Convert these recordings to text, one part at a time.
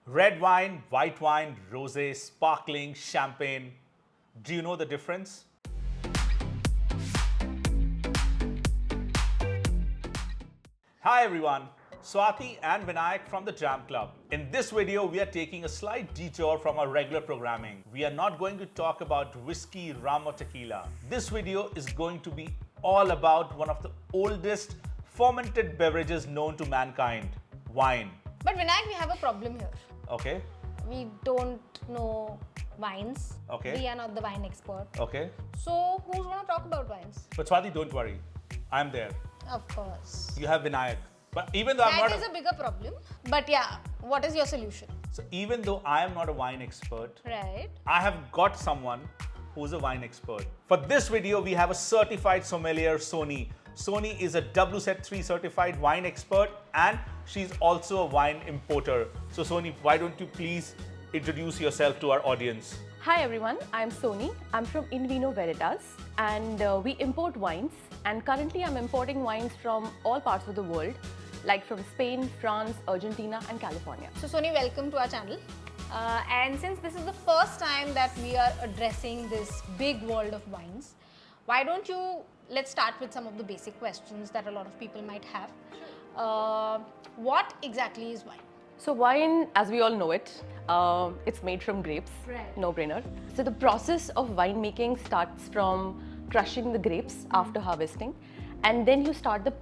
Red wine, white wine, rosé, sparkling, champagne. Do you know the difference? Hi everyone, Swati and Vinayak from the Dram Club. In this video, we are taking a slight detour from our regular programming. We are not going to talk about whiskey, rum or tequila. This video is going to be all about one of the oldest fermented beverages known to mankind, wine. But Vinayak, we have a problem here. Okay, We don't know wines. Okay. We are not the wine expert. okay. So who's going to talk about wines? But Swati, don't worry. I'm there. Of course. You have Vinayak. But even though I'm That not is a bigger problem. But yeah, what is your solution? so even though I am not a wine expert, Right. I have got someone who's a wine expert. For this video, we have a certified sommelier, Soni. Soni is a WSET 3 certified wine expert and she's also a wine importer. So Soni, why don't you please introduce yourself to our audience? Hi everyone, I'm Soni. I'm from In Vino Veritas and we import wines, and currently I'm importing wines from all parts of the world, like from Spain, France, Argentina and California. So Soni, welcome to our channel. And since this is the first time that we are addressing this big world of wines, why don't you, let's start with some of the basic questions that a lot of people might have. What exactly is wine? So wine, as we all know it, it's made from grapes, Right. no brainer. So the process of winemaking starts from crushing the grapes after harvesting, and then you start the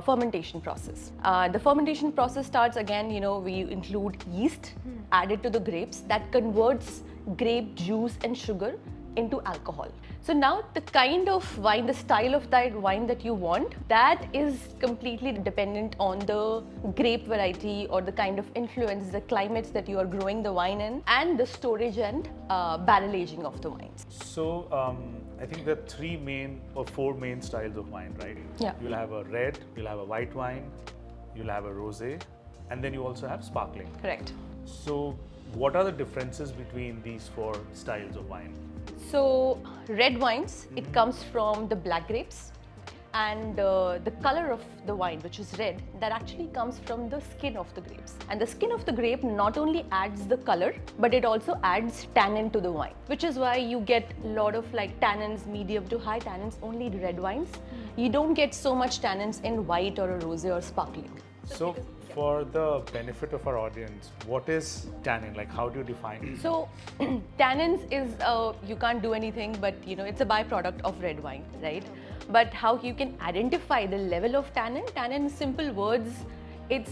fermentation process. The fermentation process starts again, we include yeast added to the grapes that converts grape juice and sugar into alcohol. So now the kind of wine, the style of that wine that you want, that is completely dependent on the grape variety or the kind of influence, the climates that you are growing the wine in, and the storage and barrel aging of the wines. So I think there are 3 main or 4 main styles of wine, right? Yeah. You'll have a red, you'll have a white wine, you'll have a rosé, and then you also have sparkling. Correct. So what are the differences between these 4 styles of wine? So red wines, it comes from the black grapes, and the color of the wine, which is red, that actually comes from the skin of the grapes. And the skin of the grape not only adds the color, but it also adds tannin to the wine, which is why you get a lot of like tannins, medium to high tannins only in red wines. You don't get so much tannins in white or a rosé or sparkling. So for the benefit of our audience, what is tannin? Like how do you define it? So tannins is, you can't do anything, but it's a byproduct of red wine, right? But how you can identify the level of tannin? Tannin, in simple words, it's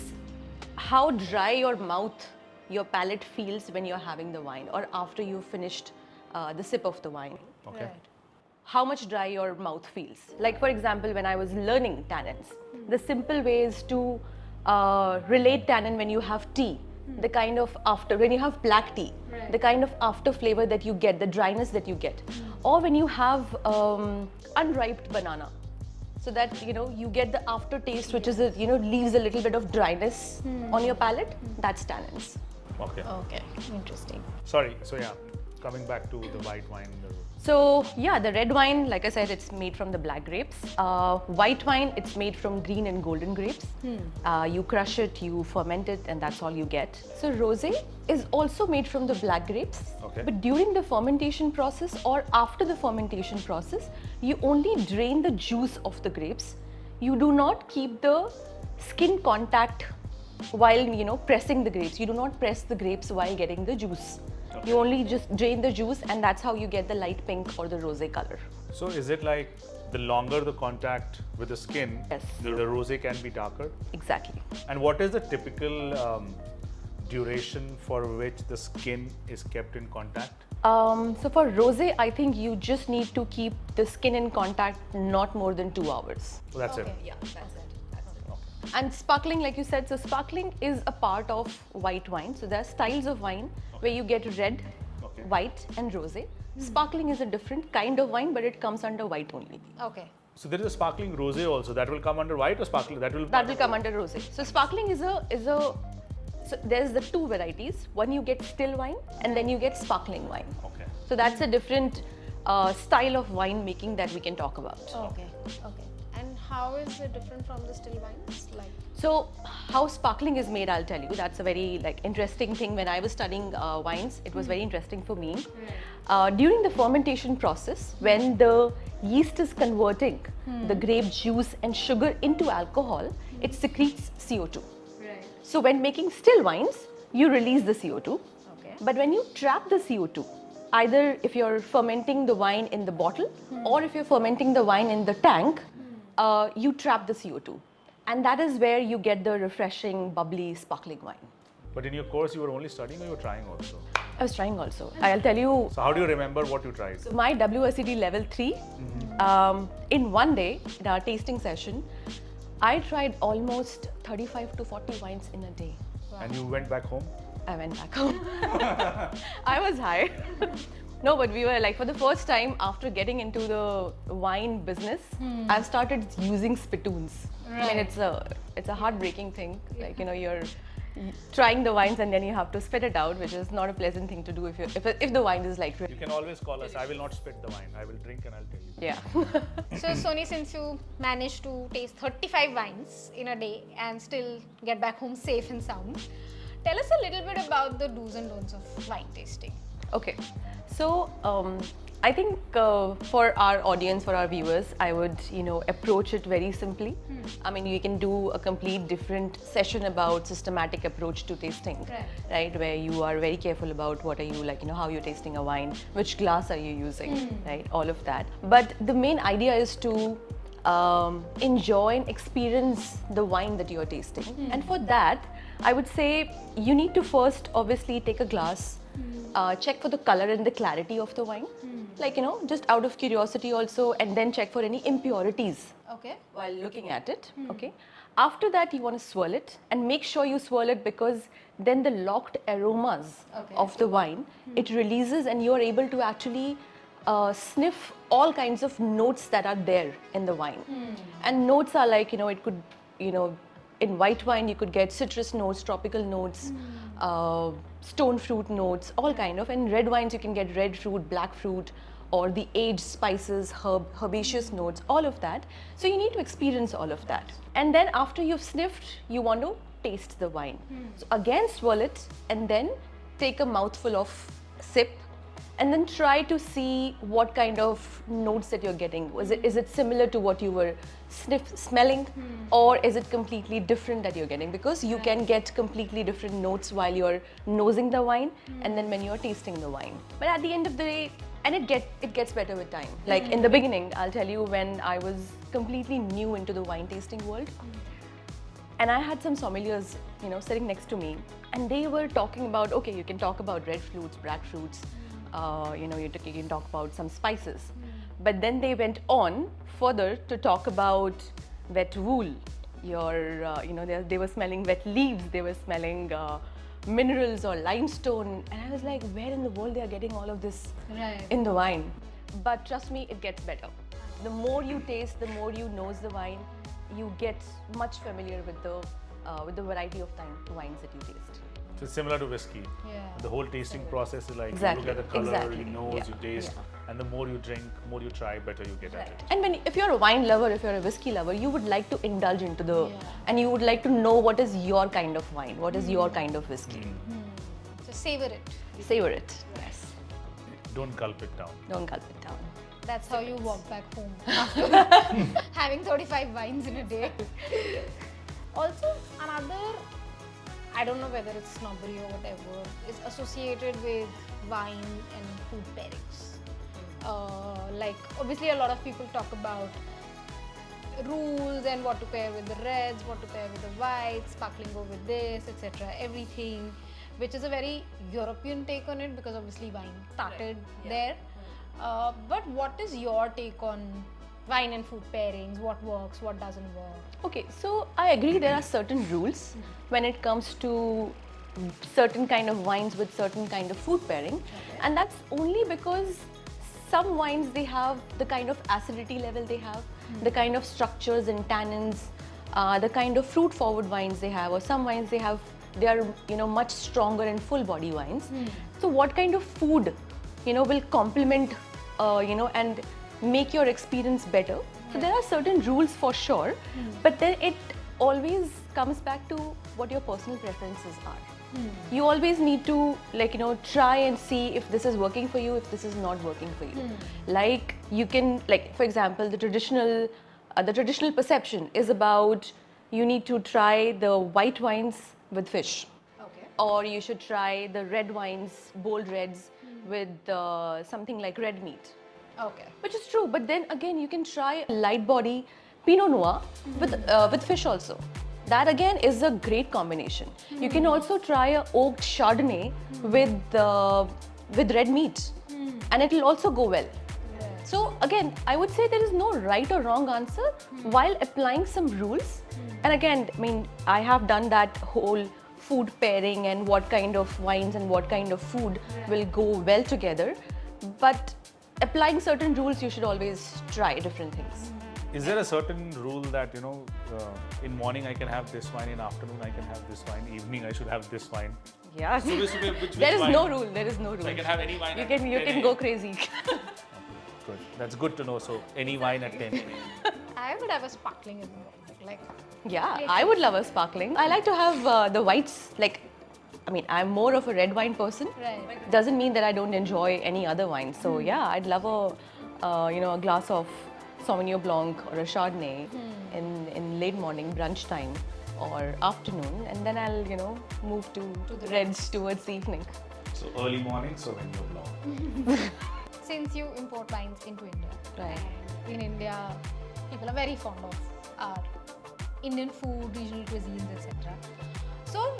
how dry your mouth, your palate feels when you're having the wine or after you've finished the sip of the wine. Okay. Right. How much dry your mouth feels. Like for example, when I was learning tannins, the simple way is to relate tannin when you have tea, the kind of when you have black tea, Right. the kind of after flavor that you get, the dryness that you get, or when you have unripe banana, so that you get the aftertaste, which is leaves a little bit of dryness on your palate. That's tannins. Okay. Okay, interesting. Sorry. So yeah, coming back to the white wine. So yeah, the red wine, like I said, it's made from the black grapes. White wine, it's made from green and golden grapes. You crush it, you ferment it, and that's all you get. So rosé is also made from the black grapes. Okay. But during the fermentation process or after the fermentation process, you only drain the juice of the grapes. You do not keep the skin contact while pressing the grapes. You do not press the grapes while getting the juice. Okay. You only just drain the juice, and that's how you get the light pink or the rosé color. So is it like the longer the contact with the skin, Yes. the rosé can be darker? Exactly. And what is the typical duration for which the skin is kept in contact? So for rosé, I think you just need to keep the skin in contact not more than 2 hours. So that's it. Yeah, that's it. And sparkling, like you said, so sparkling is a part of white wine. So there are styles of wine where you get red, Okay. white and rosé. Sparkling is a different kind of wine, but it comes under white only. Okay. So there is a sparkling rosé also that will come under white or sparkling that will Come under rosé. So sparkling is a so there's the 2 varieties. One you get still wine, and then you get sparkling wine. Okay. So that's a different style of wine making that we can talk about. Okay. Okay. And how is it different from the still wines? Like, So how sparkling is made, I'll tell you. That's a very interesting thing. When I was studying wines, it was very interesting for me. During the fermentation process, when the yeast is converting the grape juice and sugar into alcohol, it secretes CO2. right. So when making still wines, you release the CO2. Okay. But when you trap the CO2, either if you're fermenting the wine in the bottle or if you're fermenting the wine in the tank, you trap the CO2. And that is where you get the refreshing, bubbly, sparkling wine. But in your course, you were only studying or you were trying also? I was trying also. I'll tell you, So how do you remember what you tried? so my WSET level 3, in one day, in our tasting session, I tried almost 35 to 40 wines in a day. And you went back home? I went back home. I was high. No, but we were for the first time after getting into the wine business, I've started using spittoons. I mean, it's a heartbreaking thing. You're trying the wines and then you have to spit it out, which is not a pleasant thing to do if the wine is You can always call us. I will not spit the wine. I will drink and I'll tell you. yeah. So, Soni, since you managed to taste 35 wines in a day and still get back home safe and sound, tell us a little bit about the do's and don'ts of wine tasting. Okay, so I think for our audience, for our viewers, I would approach it very simply. I mean, you can do a complete different session about systematic approach to tasting, right? Where you are very careful about what are you how you're tasting a wine, which glass are you using, right? All of that. But the main idea is to enjoy and experience the wine that you're tasting, and for that, I would say you need to first obviously take a glass. Check for the color and the clarity of the wine, just out of curiosity also, and then check for any impurities Okay. while looking at it. Okay. After that, you want to swirl it and make sure you swirl it, because then the locked aromas of the wine it releases, and you are able to actually sniff all kinds of notes that are there in the wine. And notes are it could in white wine you could get citrus notes, tropical notes, stone fruit notes, all kind of. In red wines you can get red fruit, black fruit, or the aged spices, herbaceous notes, all of that. So you need to experience all of that. And then after you've sniffed, you want to taste the wine. So again swirl it and then take a mouthful of sip, and then try to see what kind of notes that you're getting. Is it similar to what you were smelling, or is it completely different that you're getting? Because you can get completely different notes while you're nosing the wine and then when you're tasting the wine. But at the end of the day, and it gets better with time. Like in the beginning, I'll tell you, when I was completely new into the wine tasting world, and I had some sommeliers, sitting next to me, and they were talking about, okay, you can talk about red fruits, black fruits, you can talk about some spices. But then they went on further to talk about wet wool. They were smelling wet leaves, they were smelling minerals or limestone. And I was like, where in the world they are getting all of this in the wine? But trust me, it gets better. The more you taste, the more you nose the wine, you get much familiar with the variety of wines that you taste. So it's similar to whiskey. Yeah. The whole tasting process is like Exactly. you look at the color, Exactly. you nose, Yeah. you taste, and the more you drink, more you try, better you get at it. And if you're a wine lover, if you're a whiskey lover, you would like to indulge into and you would like to know what is your kind of wine, what is your kind of whiskey. So savor it. Savor it, yes. Don't gulp it down. Don't gulp it down. That's how you walk back home after having 35 wines in a day. Also, another, I don't know whether it's snobbery or whatever, is associated with wine and food pairings. Obviously a lot of people talk about rules and what to pair with the reds, what to pair with the whites, sparkling go with this, etc. Everything, which is a very European take on it, because obviously wine started there. But what is your take on wine and food pairings? What works, what doesn't work? Okay, so I agree there are certain rules when it comes to certain kind of wines with certain kind of food pairing, and that's only because some wines, they have the kind of acidity level they have, the kind of structures and tannins, the kind of fruit forward wines they have, or some wines they are much stronger and full body wines. So what kind of food will complement and make your experience better So there are certain rules for sure, but then it always comes back to what your personal preferences are. You always need to try and see if this is working for you, if this is not working for you. Like you can, for example, the traditional perception is about you need to try the white wines with fish. Okay. Or you should try the red wines, bold reds, with something like red meat. Okay. Which is true, but then again, you can try light body Pinot Noir with fish also. That again is a great combination. You can also try a oaked Chardonnay with red meat, and it will also go well. So again, I would say there is no right or wrong answer while applying some rules. And again, I mean, I have done that whole food pairing and what kind of wines and what kind of food will go well together. But applying certain rules, you should always try different things. Is there a certain rule that, in morning I can have this wine, in afternoon I can have this wine, evening I should have this wine? Yeah. So which There is wine? no rule. There is no rule. So I can have any wine. You at can 10 go a.m. crazy. Good. That's good to know. So any wine at 10 a.m. I would have a sparkling in the morning. Like, Yeah, I would love a sparkling. I like to have the whites. I'm more of a red wine person. right. Doesn't mean that I don't enjoy any other wine. So yeah, I'd love a glass of Sauvignon Blanc or a Chardonnay in late morning brunch time or afternoon, and then I'll move to the reds towards the evening. So early morning, so when you're long. Since you import wines into India, Right. and in India, people are very fond of our Indian food, regional cuisines, etc. So,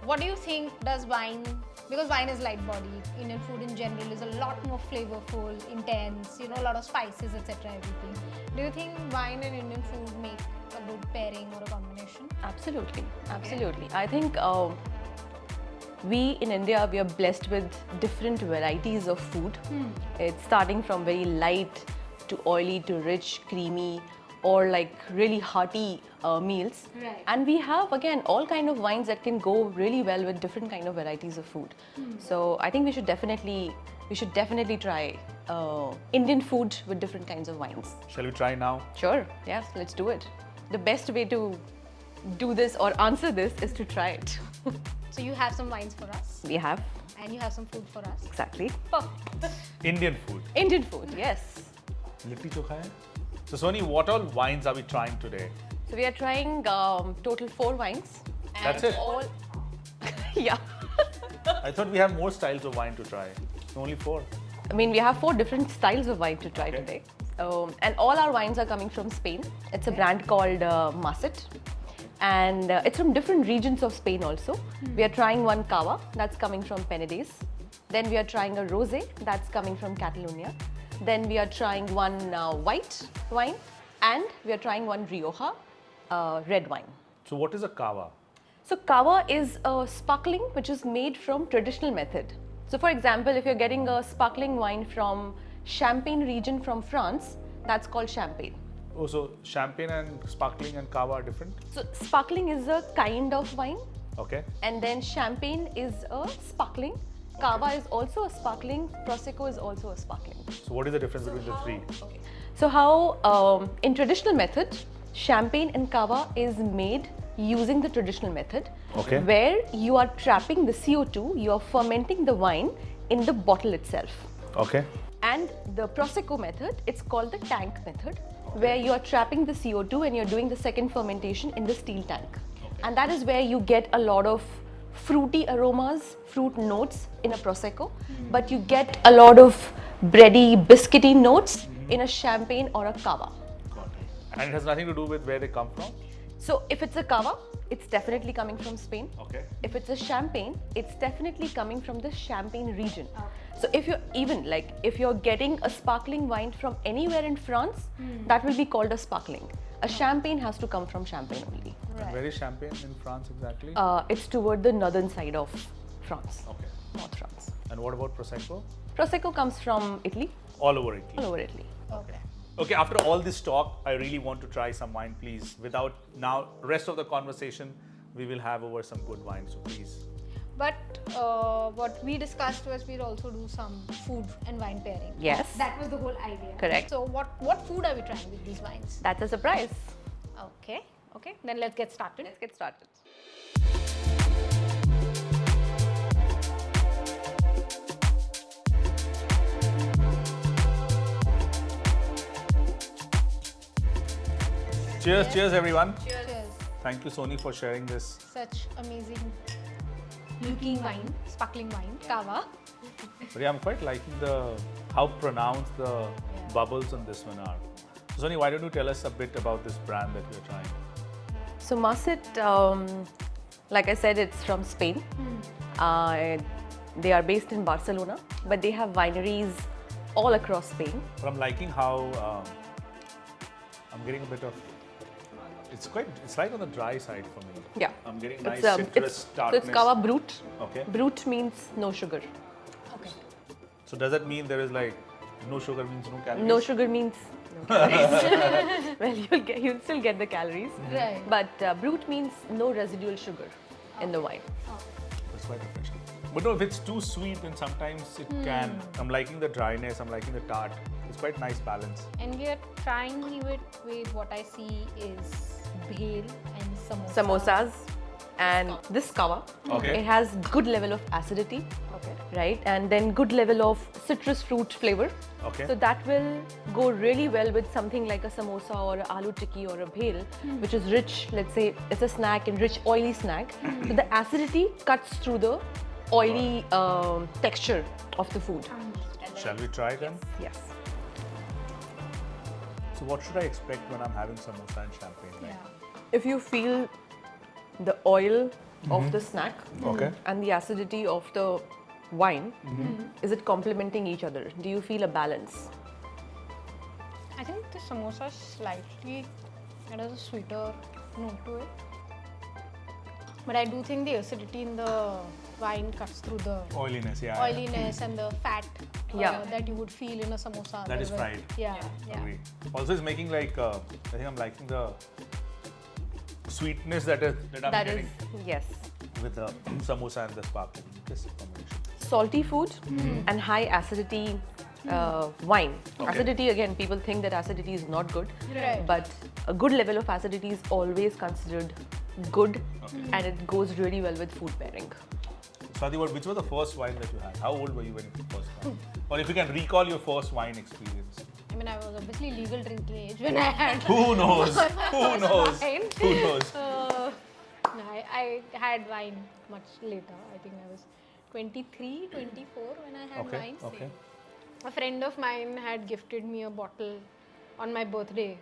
what do you think does wine? Because wine is light body. Indian food in general is a lot more flavorful, intense. A lot of spices, etc. Everything. Do you think wine and Indian food make a good pairing or a combination? Absolutely, absolutely. I think we in India, we are blessed with different varieties of food. It's starting from very light to oily to rich, creamy, or like really hearty meals. Right. And we have again all kind of wines that can go really well with different kind of varieties of food. So I think we should definitely try Indian food with different kinds of wines. Shall we try now? Sure, yes, let's do it. The best way to do this or answer this is to try it. So you have some wines for us, We have, and you have some food for us. exactly. Perfect. Indian food. Indian food, yes. Litti chokha hai? So Soni, what all wines are we trying today? So we are trying total 4 wines. And That's it? All yeah. I thought we have more styles of wine to try. Only 4. I mean, we have 4 different styles of wine to try Okay. today. And all our wines are coming from Spain. It's a brand called MASET. And it's from different regions of Spain also. We are trying one Cava, that's coming from Penedès. Then we are trying a rosé, that's coming from Catalonia. Then we are trying one white wine. And we are trying one Rioja red wine. So what is a Cava? So Cava is a sparkling which is made from traditional method. So for example, if you're getting a sparkling wine from Champagne region from France, that's called champagne. Oh, so champagne and sparkling and Cava are different? So sparkling is a kind of wine, Okay. and then champagne is a sparkling. Cava is also a sparkling. Prosecco is also a sparkling. So what is the difference between the 3? So how in traditional method, champagne and Cava is made using the traditional method, Okay. where you are trapping the CO2, you are fermenting the wine in the bottle itself. Okay. And the Prosecco method, it's called the tank method, where you are trapping the CO2 and you're doing the second fermentation in the steel tank. And that is where you get a lot of fruity aromas, fruit notes in a Prosecco, but you get a lot of bready, biscuity notes in a champagne or a Cava. Got it. And it has nothing to do with where they come from? So if it's a Cava, it's definitely coming from Spain. Okay. If it's a champagne, it's definitely coming from the Champagne region. So if you're if you're getting a sparkling wine from anywhere in France, that will be called a sparkling. A champagne has to come from Champagne only. And where is Champagne in France exactly? It's toward the northern side of France, Okay. North France. And what about Prosecco? Prosecco comes from Italy, All over Italy. all over Italy. Okay. Okay, after all this talk, I really want to try some wine, please. Without now, rest of the conversation, we will have over some good wine, so please. But what we discussed was we'll also do some food and wine pairing. Yes. That was the whole idea. Correct. So what food are we trying with these wines? That's a surprise. Okay. Then let's get started. Let's get started. Cheers everyone. Cheers. Thank you Soni for sharing this. Such amazing looking wine, sparkling wine, Cava. But yeah, I'm quite liking how pronounced the bubbles on this one are. So Soni, why don't you tell us a bit about this brand that we're trying? So MASET, like I said, it's from Spain. They are based in Barcelona, but they have wineries all across Spain. But I'm liking how I'm getting a bit of. It's like on the dry side for me. Yeah. I'm getting nice It's, citrus so tartness. it's Cava Brut. Okay. Brut means no sugar. Okay. So does that mean there is like no sugar means no calories? No sugar means no calories. Well, you'll still get the calories. Right. But Brut means no residual sugar in the wine. That's quite refreshing. But no, if it's too sweet, then sometimes it can. I'm liking the dryness. I'm liking the tart. It's quite nice balance. And we are trying it with what I see is Bhel and samosa. Samosas and this Cava. Okay. It has good level of acidity. Okay. Right, and then good level of citrus fruit flavor. Okay. So that will go really well with something like a samosa or a aloo tikki or a bhel, which is rich. Let's say it's a snack and rich, oily snack. So the acidity cuts through the oily texture of the food. Shall we try them? Yes. So what should I expect when I'm having samosa and champagne? Like? If you feel the oil of the snack Okay. and the acidity of the wine, is it complementing each other? Do you feel a balance? I think the samosa slightly, it has a sweeter note to it. But I do think the acidity in the wine cuts through the Oiliness, yeah. oiliness and the fat Yeah. that you would feel in a samosa. That is otherwise. fried. Yeah. Agree. Also, it's making like I think I'm liking the sweetness that I'm That getting is, yes. with the samosa and the sparkling. This combination. Salty food and high acidity wine. Okay. Acidity, again, people think that acidity is not good, Right. but a good level of acidity is always considered good, and it goes really well with food pairing. Swati, which was the first wine that you had? How old were you when you first had? Or if you can recall your first wine experience? I mean, I was obviously legal drinking age when I had. Who knows? Who knows? Wine. Who knows? No, I had wine much later. I think I was 23, 24 when I had wine. Okay. A friend of mine had gifted me a bottle on my birthday.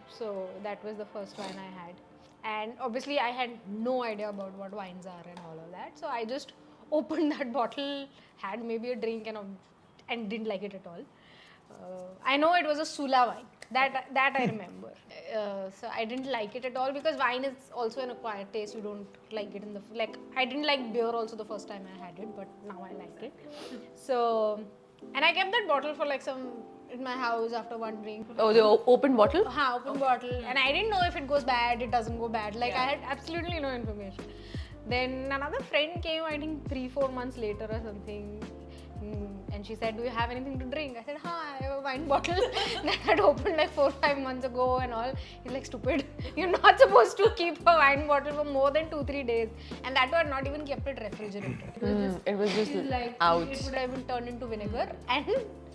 So that was the first wine I had. And obviously I had no idea about what wines are and all of that. So I just opened that bottle, had maybe a drink and didn't like it at all. I know it was a Sula wine. That I remember. So I didn't like it at all because wine is also an acquired taste. You don't like it in the I didn't like beer also the first time I had it, but now I like it. So, and I kept that bottle for in my house after one drink. Oh, the open bottle? Open bottle. And I didn't know if it goes bad, it doesn't go bad. I had absolutely no information. Then another friend came, I think 3-4 months later or something. And she said, do you have anything to drink? I said, I have a wine bottle that I had opened 4-5 months ago and all. He's like, stupid. You're not supposed to keep a wine bottle for more than 2-3 days. And that was not even kept it refrigerated. It was just out. It would have been turned into vinegar and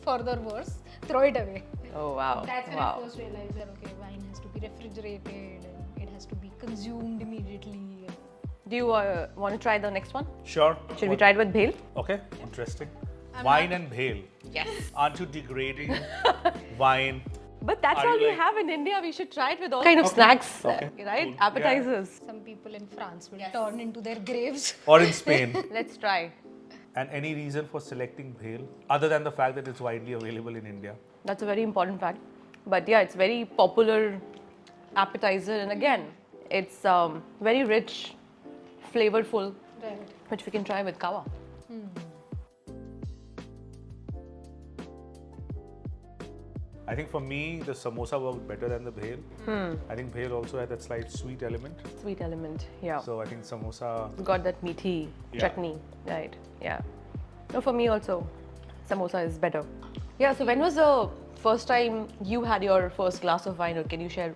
further worse, throw it away. Oh, wow. That's when Wow. I first realized that, okay, wine has to be refrigerated and it has to be consumed immediately. Do you want to try the next one? Sure. Should we try it with bhel? Okay, interesting. Wine and bhel. Yes. Aren't you degrading wine? But that's Are all you we like- have in India. We should try it with all kind of snacks, Okay. right? Cool. Appetizers. Some people in France will turn into their graves. Or in Spain? Let's try. And any reason for selecting bhel other than the fact that it's widely available in India? That's a very important fact. But yeah, it's very popular appetizer, and again, it's very rich, flavorful, Right. which we can try with Cava. I think for me, the samosa worked better than the bhel. I think bhel also had that slight sweet element. Sweet element, yeah. So I think samosa. Got that meaty Yeah. chutney, right? Yeah. No, for me also, samosa is better. Yeah. So when was the first time you had your first glass of wine, or can you share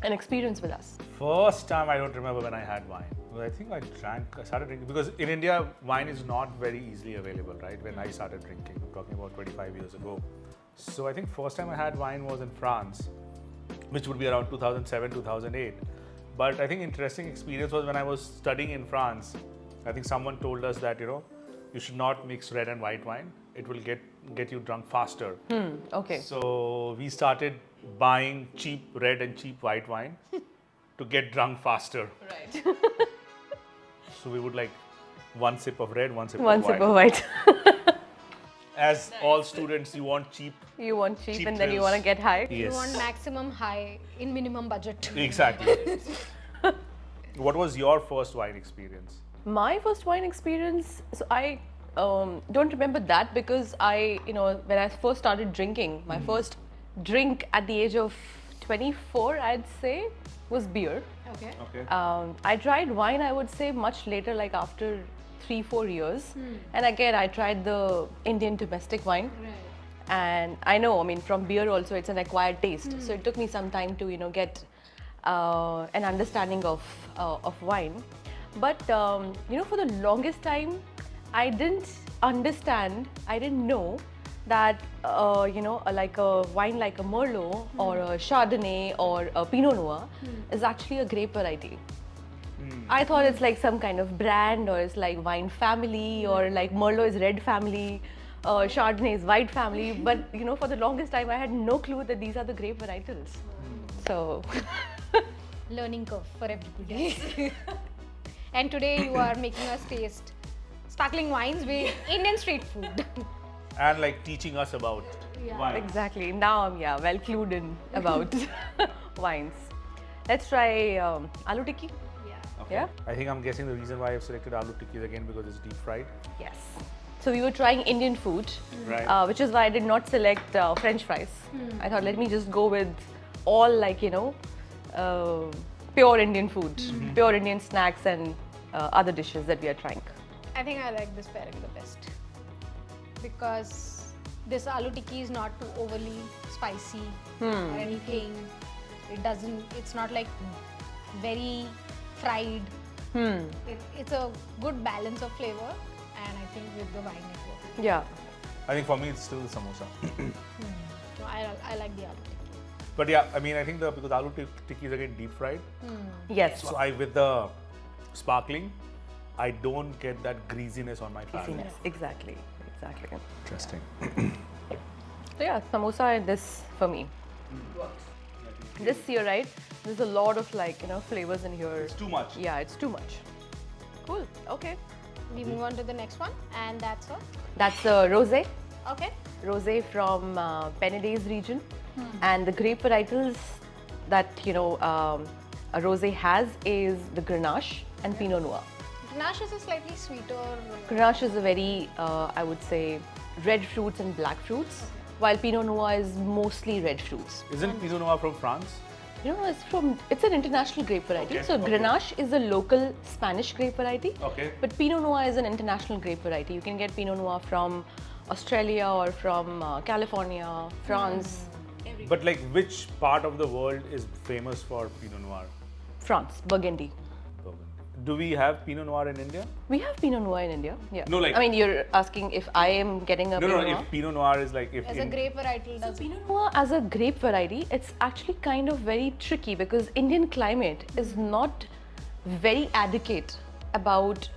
an experience with us? First time I don't remember when I had wine. Well, I think I started drinking because in India, wine is not very easily available, right? When I started drinking, I'm talking about 25 years ago. So I think first time I had wine was in France, which would be around 2007, 2008. But I think interesting experience was when I was studying in France. I think someone told us that, you should not mix red and white wine. It will get you drunk faster. Okay. So we started buying cheap red and cheap white wine to get drunk faster. Right. So we would like one sip of red, one sip One of sip white. of white. As all students, you want cheap. You want cheap, Cheap and then you thrills. want to get high. You Yes. want maximum high in minimum budget. Exactly. What was your first wine experience? My first wine experience, so I don't remember that because when I first started drinking, my first drink at the age of 24, I'd say, was beer. Okay. Okay. I tried wine, I would say, much later, like after 3-4 years. And again, I tried the Indian domestic wine. Right. And I know, I mean, from beer also, it's an acquired taste. So it took me some time to, get an understanding of wine. But, for the longest time, I didn't understand, I didn't know that, like a wine like a Merlot or a Chardonnay or a Pinot Noir is actually a grape variety. I thought it's like some kind of brand, or it's like wine family, or like Merlot is red family, Chardonnay is white family. But for the longest time, I had no clue that these are the grape varietals. So, Learning curve for everybody. And today you are making us taste sparkling wines with Indian street food. And like teaching us about wine. exactly. Now I'm well clued in about wines. Let's try Aloo Tikki. Okay. Yeah. I think I'm guessing the reason why I've selected aloo tikki is again because it's deep fried. Yes. So we were trying Indian food, Right. which is why I did not select French fries. I thought let me just go with all pure Indian food, pure Indian snacks and other dishes that we are trying. I think I like this pairing the best because this aloo tikki is not too overly spicy or anything. It's not like very fried. It's a good balance of flavor, and I think with the wine it works. Yeah. I think for me it's still the samosa. So I like the aloo tikki. But yeah, I mean I think because aloo tikki is again deep fried. Yes. So with the sparkling, I don't get that greasiness on my palate. Greasiness. Exactly. Interesting. So yeah, samosa and this for me. This here, right? There's a lot of flavors in here. It's too much. Yeah, it's too much. Cool. Okay. We move on to the next one, and that's a That's a rosé. okay. Rosé from Penedès region, and the grape varietals that a rosé has is the Grenache and Pinot Noir. Grenache is a slightly sweeter. Grenache is a very, I would say, red fruits and black fruits, while Pinot Noir is mostly red fruits. Isn't Pinot Noir from France? It's an international grape variety. Okay, So okay. Grenache is a local Spanish grape variety. Okay. But Pinot Noir is an international grape variety. You can get Pinot Noir from Australia or from California, France. But like which part of the world is famous for Pinot Noir? France, Burgundy. Do we have Pinot Noir in India? We have Pinot Noir in India. Yeah. No, like- I mean, you're asking if I am getting a No, Pinot Noir. if Pinot Noir is like if As a grape varietal does. Pinot Noir as a grape variety, it's actually kind of very tricky because Indian climate is not very adequate about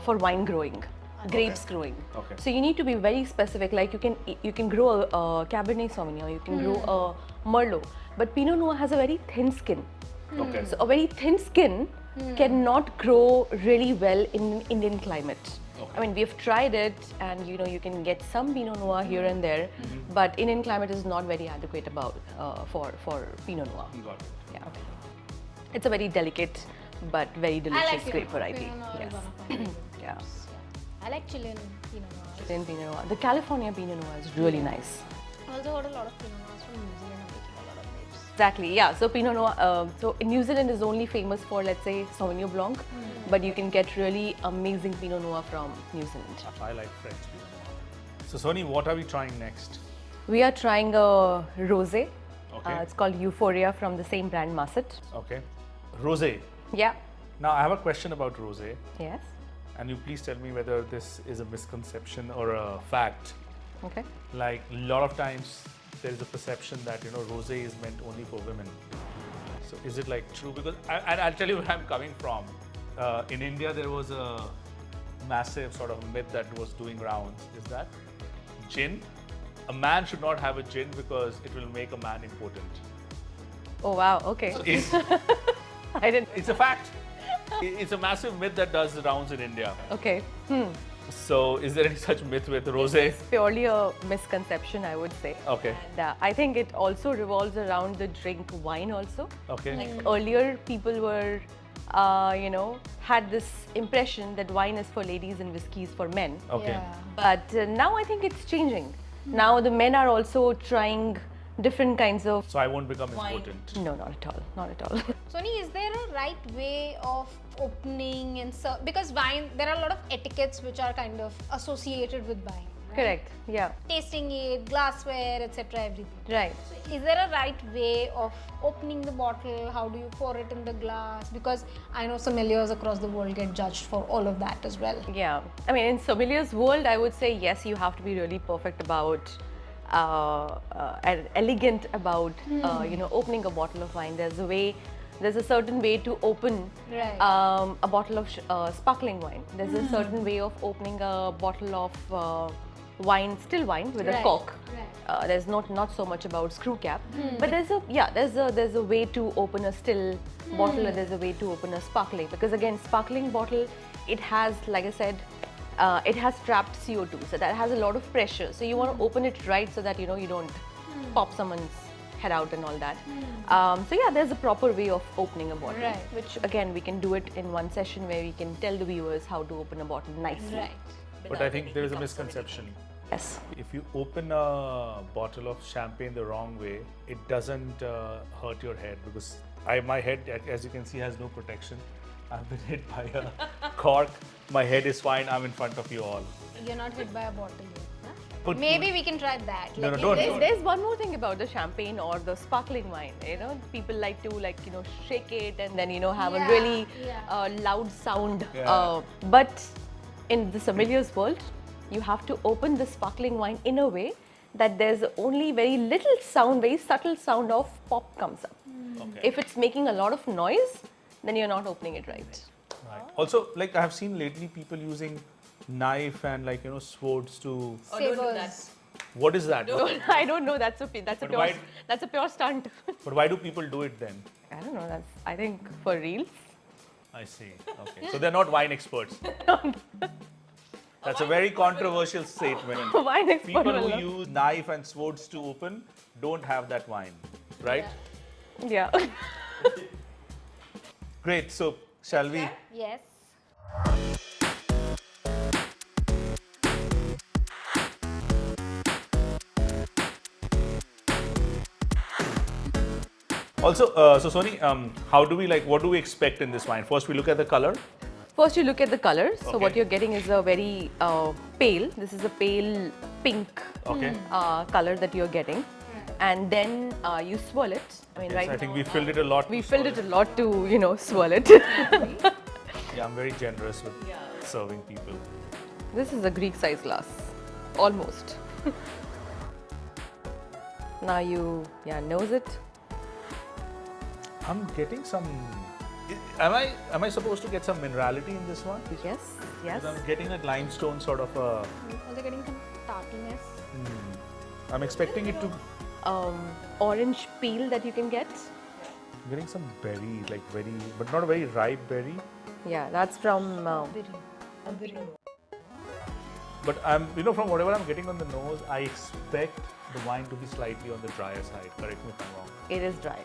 for wine growing, grapes growing. Okay. So you need to be very specific. Like you can grow a Cabernet Sauvignon, you can grow a Merlot, but Pinot Noir has a very thin skin. Okay. So a very thin skin cannot grow really well in Indian climate. Okay. I mean, we've tried it, and you can get some Pinot Noir here and there, but Indian climate is not very adequate for Pinot Noir. Got it. Yeah, it's a very delicate but very I delicious like grape variety. Pinot Noir Yes. is one of my favorites. Yeah. I like Chilean Pinot Noir. Chilean Pinot Noir. The California Pinot Noir is really nice. Also heard a lot of Pinot Noirs from New Zealand are making a lot of waves. Exactly, yeah. So Pinot Noir, so in New Zealand is only famous for, let's say, Sauvignon Blanc, but you can get really amazing Pinot Noir from New Zealand. I like French Pinot Noir. So Soni, what are we trying next? We are trying a rosé. Okay. It's called Euphoria from the same brand MASET. Okay. Rosé. Yeah. Now I have a question about rosé, Yes. and you please tell me whether this is a misconception or a fact. Okay. Like a lot of times there is a perception that rosé is meant only for women. So is it like true? Because I'll tell you where I'm coming from. In India there was a massive sort of myth that was doing rounds. Is that gin? A man should not have a gin because it will make a man impotent. Oh wow. Okay. So I didn't. it's a fact. It's a massive myth that does the rounds in India. Okay. So is there any such myth with rosé? Purely a misconception, I would say. Okay. And I think it also revolves around the drink wine also. Okay. Like earlier, people were, had this impression that wine is for ladies and whiskey is for men. Okay. Yeah. But now I think it's changing. Now the men are also trying different kinds of. So I won't become impotent. No, not at all. Not at all. Soni, is there a right way of opening and because wine, there are a lot of etiquettes which are kind of associated with wine. Right? Correct. Yeah. Tasting it, glassware, etc. everything. Right. So is there a right way of opening the bottle? How do you pour it in the glass? Because I know sommeliers across the world get judged for all of that as well. Yeah. I mean, in sommelier's world, I would say yes, you have to be really perfect about and elegant about opening a bottle of wine. There's a certain way to open Right. a bottle of sparkling wine. There's a certain way of opening a bottle of still wine with a Right. cork. Right. There's not so much about screw cap, but there's a way to open a still bottle, and there's a way to open a sparkling, because again, sparkling bottle, it has, like I said, it has trapped CO2, so that has a lot of pressure. So you want to open it right so that you don't pop someone's head out and all that. So yeah, there's a proper way of opening a bottle, Right. which again we can do it in one session where we can tell the viewers how to open a bottle nicely. Right. But I think there is a misconception. Yes. If you open a bottle of champagne the wrong way, it doesn't hurt your head, because my head, as you can see, has no protection. I've been hit by a cork. My head is fine. I'm in front of you all. You're not hit by a bottle yet. Huh? But Maybe we can try that. No, Like, don't. There's one more thing about the champagne or the sparkling wine. People like to shake it and then have a Yeah, really yeah. loud sound. Yeah. But in the sommelier's world, you have to open the sparkling wine in a way that there's only very little sound, very subtle sound of pop comes up. Okay. If it's making a lot of noise, then you're not opening it right. Right. Also, like I have seen lately people using knife and swords to. Sabers. What is that? I don't know. That's a But why- pure stunt. But why do people do it then? I don't know. I think for real. I see. Okay. So they're not wine experts. That's a very controversial statement. Wine expert People will who know. use knife and swords to open don't have that wine, right? Yeah. Great. So shall we? Yes. Also, so Soni, how do we what do we expect in this wine? First, we look at the color. First, you look at the color. So Okay. what you're getting is a very pale. This is a pale pink Okay. color that you're getting, and then you swirl it. I mean, Yes, right I now, think we filled it a lot. we filled it a lot to swirl it. Yeah, I'm very generous with serving people. This is a Greek size glass, almost. Now you nose it. I'm getting some. Am I supposed to get some minerality in this one? Yes, yes. Because I'm getting a limestone sort of a. Also getting some tartiness. I'm expecting it to. Orange peel that you can get. I'm getting some berry, but not a very ripe berry. Yeah, that's from. But I'm, from whatever I'm getting on the nose, I expect the wine to be slightly on the drier side. Correct me if I'm wrong. It is dry.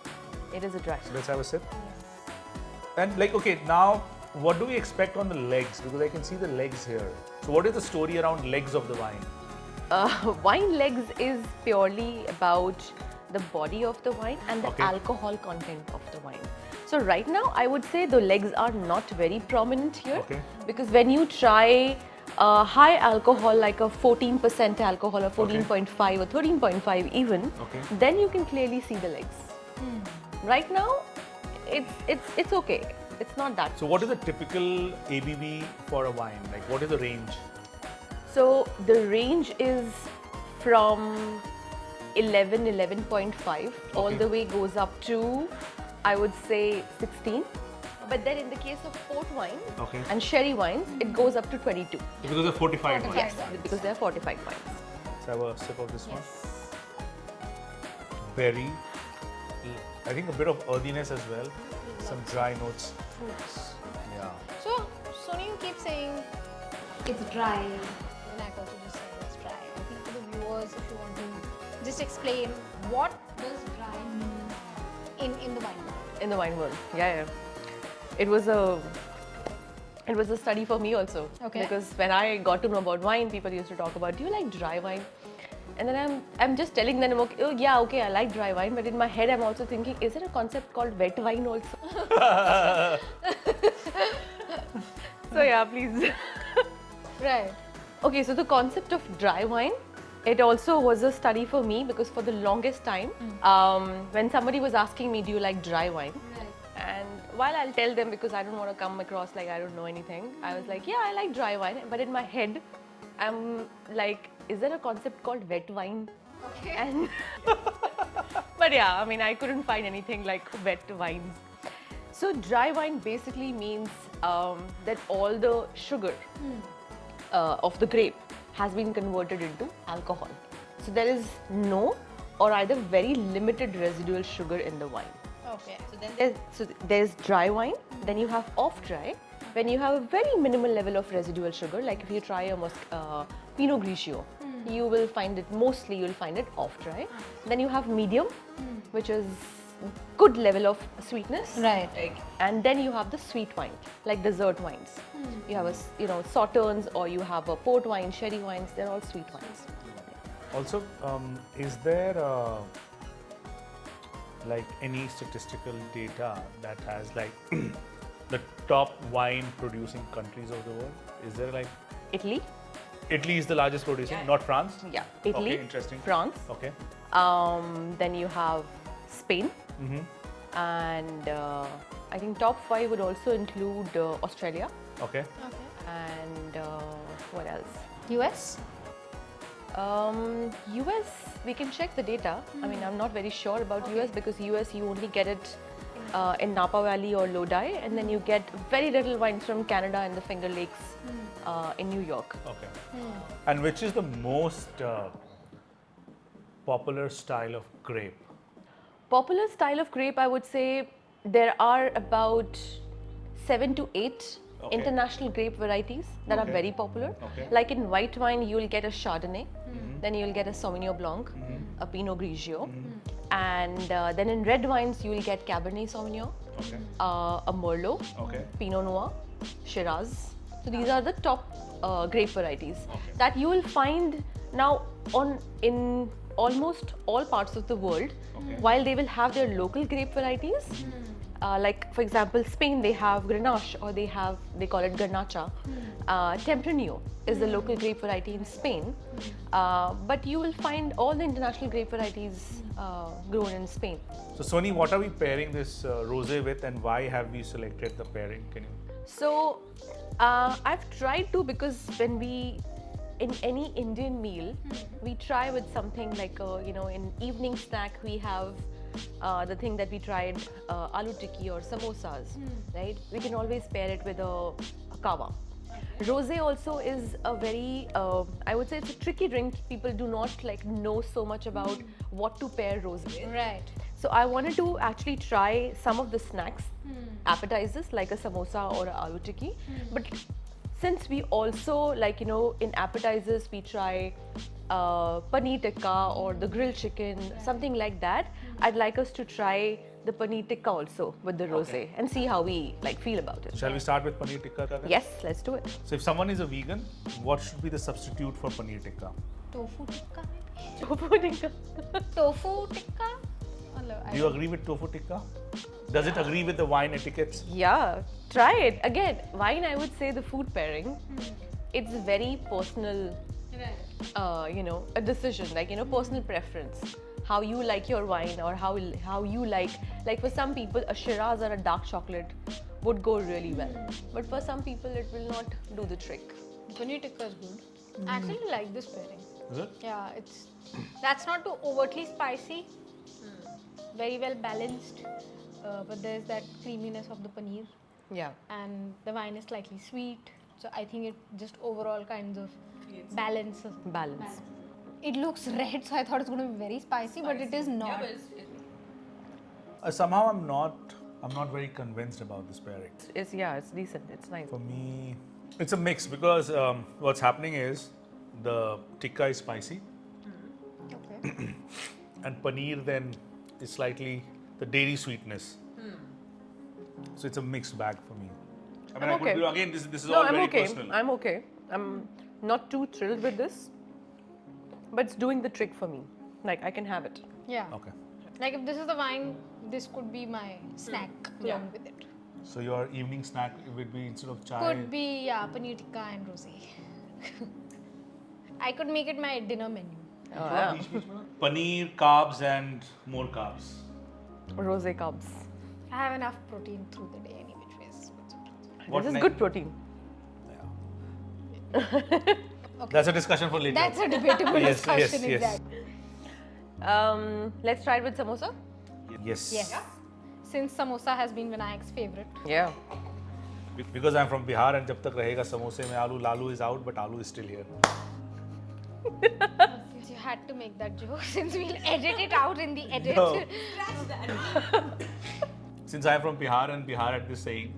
It is a dry. So let's have a sip. And okay, now what do we expect on the legs? Because I can see the legs here. So what is the story around legs of the wine? Wine legs is purely about the body of the wine and the Okay. alcohol content of the wine. So right now, I would say the legs are not very prominent here, Okay. because when you try high alcohol like a 14% alcohol or 14.5 or 13.5 even, Okay. then you can clearly see the legs. Right now, it's okay. It's not that. So what is the typical ABV for a wine? Like what is the range? So the range is from 11.5 all Okay. the way goes up to, I would say, 16. But then in the case of port wine Okay. and sherry wines, it goes up to 22. Because of 45 wines. Yes. Because they are fortified wines. Let's have a sip of this one. Yes. Berry. I think a bit of earthiness as well. Some dry notes. Fruits. Yeah. So, Soni, you keep saying it's dry. And I also just said it's dry. I think for the viewers, if you want to just explain what does dry mean in the wine world? In the wine world, yeah. It was a study for me also. Okay. Because when I got to know about wine, people used to talk about, do you like dry wine? And then I'm just telling them, okay, oh yeah, okay, I like dry wine, but in my head I'm also thinking, is there a concept called wet wine also? So yeah, please. Right. Okay, so the concept of dry wine, it also was a study for me, because for the longest time, when somebody was asking me, do you like dry wine? Right. And while I'll tell them, because I don't want to come across like I don't know anything, I was like, yeah, I like dry wine. But in my head, I'm like, is there a concept called wet wine? Okay. And but yeah, I mean, I couldn't find anything like wet wines. So dry wine basically means that all the sugar of the grape has been converted into alcohol. So there is no or either very limited residual sugar in the wine. Okay. So there's dry wine, then you have off dry, when you have a very minimal level of residual sugar, like if you try a Pinot Grigio, you will find it, mostly you'll find it off dry. Then you have medium, which is good level of sweetness. Right. And then you have the sweet wine, like dessert wines. You have sauternes, or you have a port wine, sherry wines, they're all sweet wines. Also, is there like any statistical data that has like the top wine producing countries of the world? Is there like Italy, Italy is the largest producer, Yeah. not France? yeah, Italy, Okay, interesting. France. Okay. Then you have Spain, and I think top 5 would also include Australia, Okay. Okay. and what else? US? US, we can check the data. I mean, I'm not very sure about US, because US you only get it in Napa Valley or Lodi, and then you get very little wines from Canada and the Finger Lakes in New York. Okay. And which is the most popular style of grape? Popular style of grape, I would say there are about 7 to 8 Okay. international grape varieties that are Okay. very popular. Okay. Like in white wine, you'll get a Chardonnay, then you'll get a Sauvignon Blanc, a Pinot Grigio, and then in red wines, you'll get Cabernet Sauvignon, Okay. a Merlot, Okay. Pinot Noir, Shiraz. So these are the top grape varieties Okay. that you will find now in almost all parts of the world. Okay. While they will have their local grape varieties, like for example, Spain, they have Grenache, or they call it Garnacha. Tempranillo is the local grape variety in Spain, but you will find all the international grape varieties grown in Spain. So Soni, what are we pairing this rosé with, and why have we selected the pairing? Can you? So I've tried to, because when we in any Indian meal, we try with something like in evening snack we have the thing that we tried, Aloo Tikki or samosas, right? We can always pair it with a Cava. Rosé also is a very, I would say it's a tricky drink. People do not know so much about what to pair rosé with. Right. So I wanted to actually try some of the snacks, appetizers like a samosa or a aloo tikki. But since we also in appetizers we try paneer tikka or the grilled chicken, something like that, I'd like us to try the paneer tikka also with the rosé and see how we feel about it. Shall we start with paneer tikka? Then? Yes, let's do it. So if someone is a vegan, what should be the substitute for paneer tikka? Tofu tikka. Tofu tikka. Tofu tikka. Do you agree with tofu tikka? Does it agree with the wine etiquettes? Yeah, try it. Again, wine, I would say the food pairing, it's very personal, a decision, personal preference. How you like your wine or how you like for some people, a Shiraz or a dark chocolate would go really well. But for some people, it will not do the trick. Paneer tikka is good. I actually like this pairing. Is it? Yeah, that's not too overtly spicy. Very well balanced. But there's that creaminess of the paneer. Yeah. And the wine is slightly sweet. So I think it just overall kinds of balances. Balance. It looks red, so I thought it's going to be very spicy, but it is not. Somehow I'm not very convinced about this pairing. It's decent. It's nice. For me, it's a mix because what's happening is the tikka is spicy Okay. and paneer then is slightly the dairy sweetness. So it's a mixed bag for me. I mean, I'm I could okay. be, again, this is No, all I'm very okay. personal. I'm okay. I'm not too thrilled with this, but it's doing the trick for me. Like I can have it. Yeah. Okay. Like if this is the wine, this could be my snack along with it. So your evening snack would be instead of chai. Could be, yeah, paneer tikka and rosé. I could make it my dinner menu. Oh, yeah. Paneer, carbs, and more carbs. Rosé carbs. I have enough protein through the day any which ways. What This is next? good protein. That's a discussion for later. That's a debatable Yes, discussion, yes, yes. exactly. Let's try it with samosa. Yes. Yes. Since samosa has been Vinayak's favorite. Yeah. Because I'm from Bihar and jab tak rahega samosa mein aloo, lalu is out, but aloo is still here. You had to make that joke since we'll edit it out in the edit. No. Since I'm from Bihar and Bihar had this saying,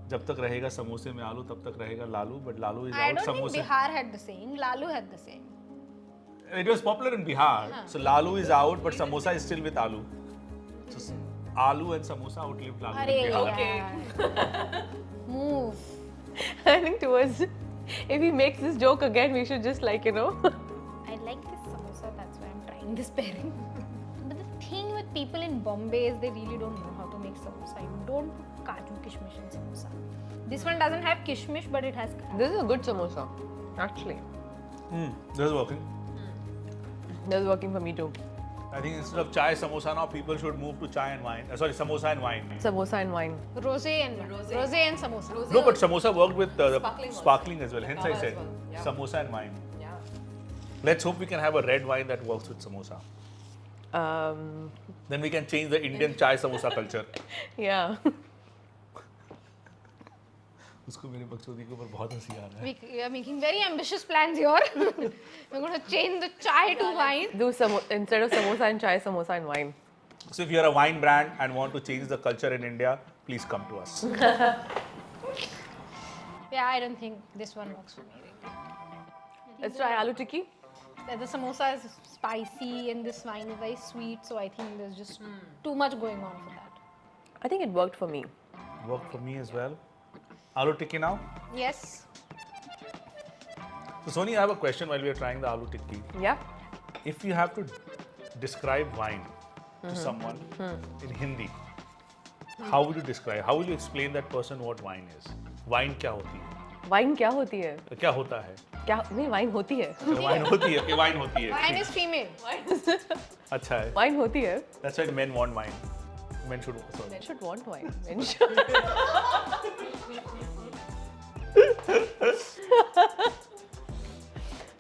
जब तक रहेगा समोसे में आलू तब तक रहेगा Lalu, but lalu is I out. don't think Bihar had the saying. Lalu had the saying. It was popular in Bihar. So lalu is out, but samosa is still with aloo. So aloo and samosa outlived lalu in Bihar. Yeah. Move. I think if he makes this joke again, we should just I like this samosa, that's why I'm trying this pairing. But the thing with people in Bombay is they really don't know how to make samosa. You don't put kaju kishmish in samosa. This one doesn't have kishmish, but it has kaju. This is a good samosa, actually. This is working. This is working for me too. I think instead of chai samosa now, people should move to chai and wine. Samosa and wine. Samosa and wine. Rosé and samosa. No, but samosa worked with the Sparkling sparkling as well. Hence I Cava said as well, yeah. samosa and wine. Yeah. Let's hope we can have a red wine that works with samosa. Then we can change the Indian chai samosa culture. Yeah. उसको मेरे बकचोदी के ऊपर बहुत हंसी आ रहा है. We are making very ambitious plans here. We're going to change the chai to wine. Do instead of samosa and chai, samosa and wine. So if you are a wine brand and want to change the culture in India, please come to us. Yeah, I don't think this one works for me. Really. Let's try aloo tikki. The samosa is spicy and this wine is very sweet, so I think there's just too much going on for that. I think it worked for me. Worked for me as well. Aloo tikki now. Yes. So Soni, I have a question while we are trying the aloo tikki. Yeah. If you have to describe wine to someone in Hindi, how would you describe? How will you explain that person what wine is? Wine क्या होती है? Wine क्या होती है? क्या होता है? क्या नहीं wine होती है. Wine होती है. Wine होती है. Wine is female. अच्छा है. Wine होती है. That's why men want wine. Men should. Sorry. Men should want wine. Men should.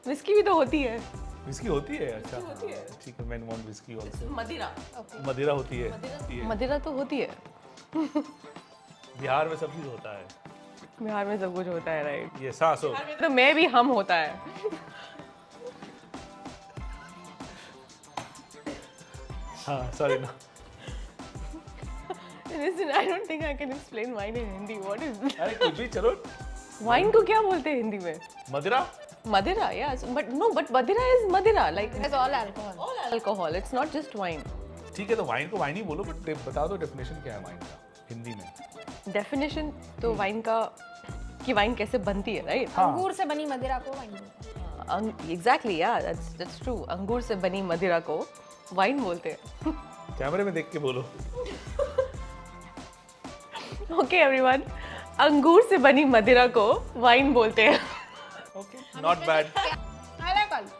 Whiskey भी तो होती है. Whiskey होती है. अच्छा. ठीक है. Men want whiskey also. मदिरा. मदिरा होती है. मदिरा तो होती है. बिहार में सब चीज होता है. बिहार में सब कुछ होता है, राइट? ये सांसो. तो मैं भी हम होता है. हाँ, sorry ना. Listen, I don't think I can explain wine in Hindi. What is this? अरे कुछ भी चलो. Wine को क्या बोलते हैं हिंदी में? मदिरा. Madira, yes. But no, but Madira is Madira. Like It's all alcohol. all alcohol. It's not just wine. ठीक है तो वाइन को वाइन ही बोलो बट बता दो डेफिनेशन क्या है वाइन का हिंदी में. Definition तो वाइन का कि वाइन कैसे बनती है, राइट? अंगूर से बनी मदिरा को वाइन बोलते हैं. Exactly, yeah, that's true. अंगूर से बनी मदिरा को wine बोलते हैं. कैमरे में देख के बोलो. Okay, everyone. अंगूर से बनी मदिरा को wine बोलते हैं. Okay, not bad. I like aloo.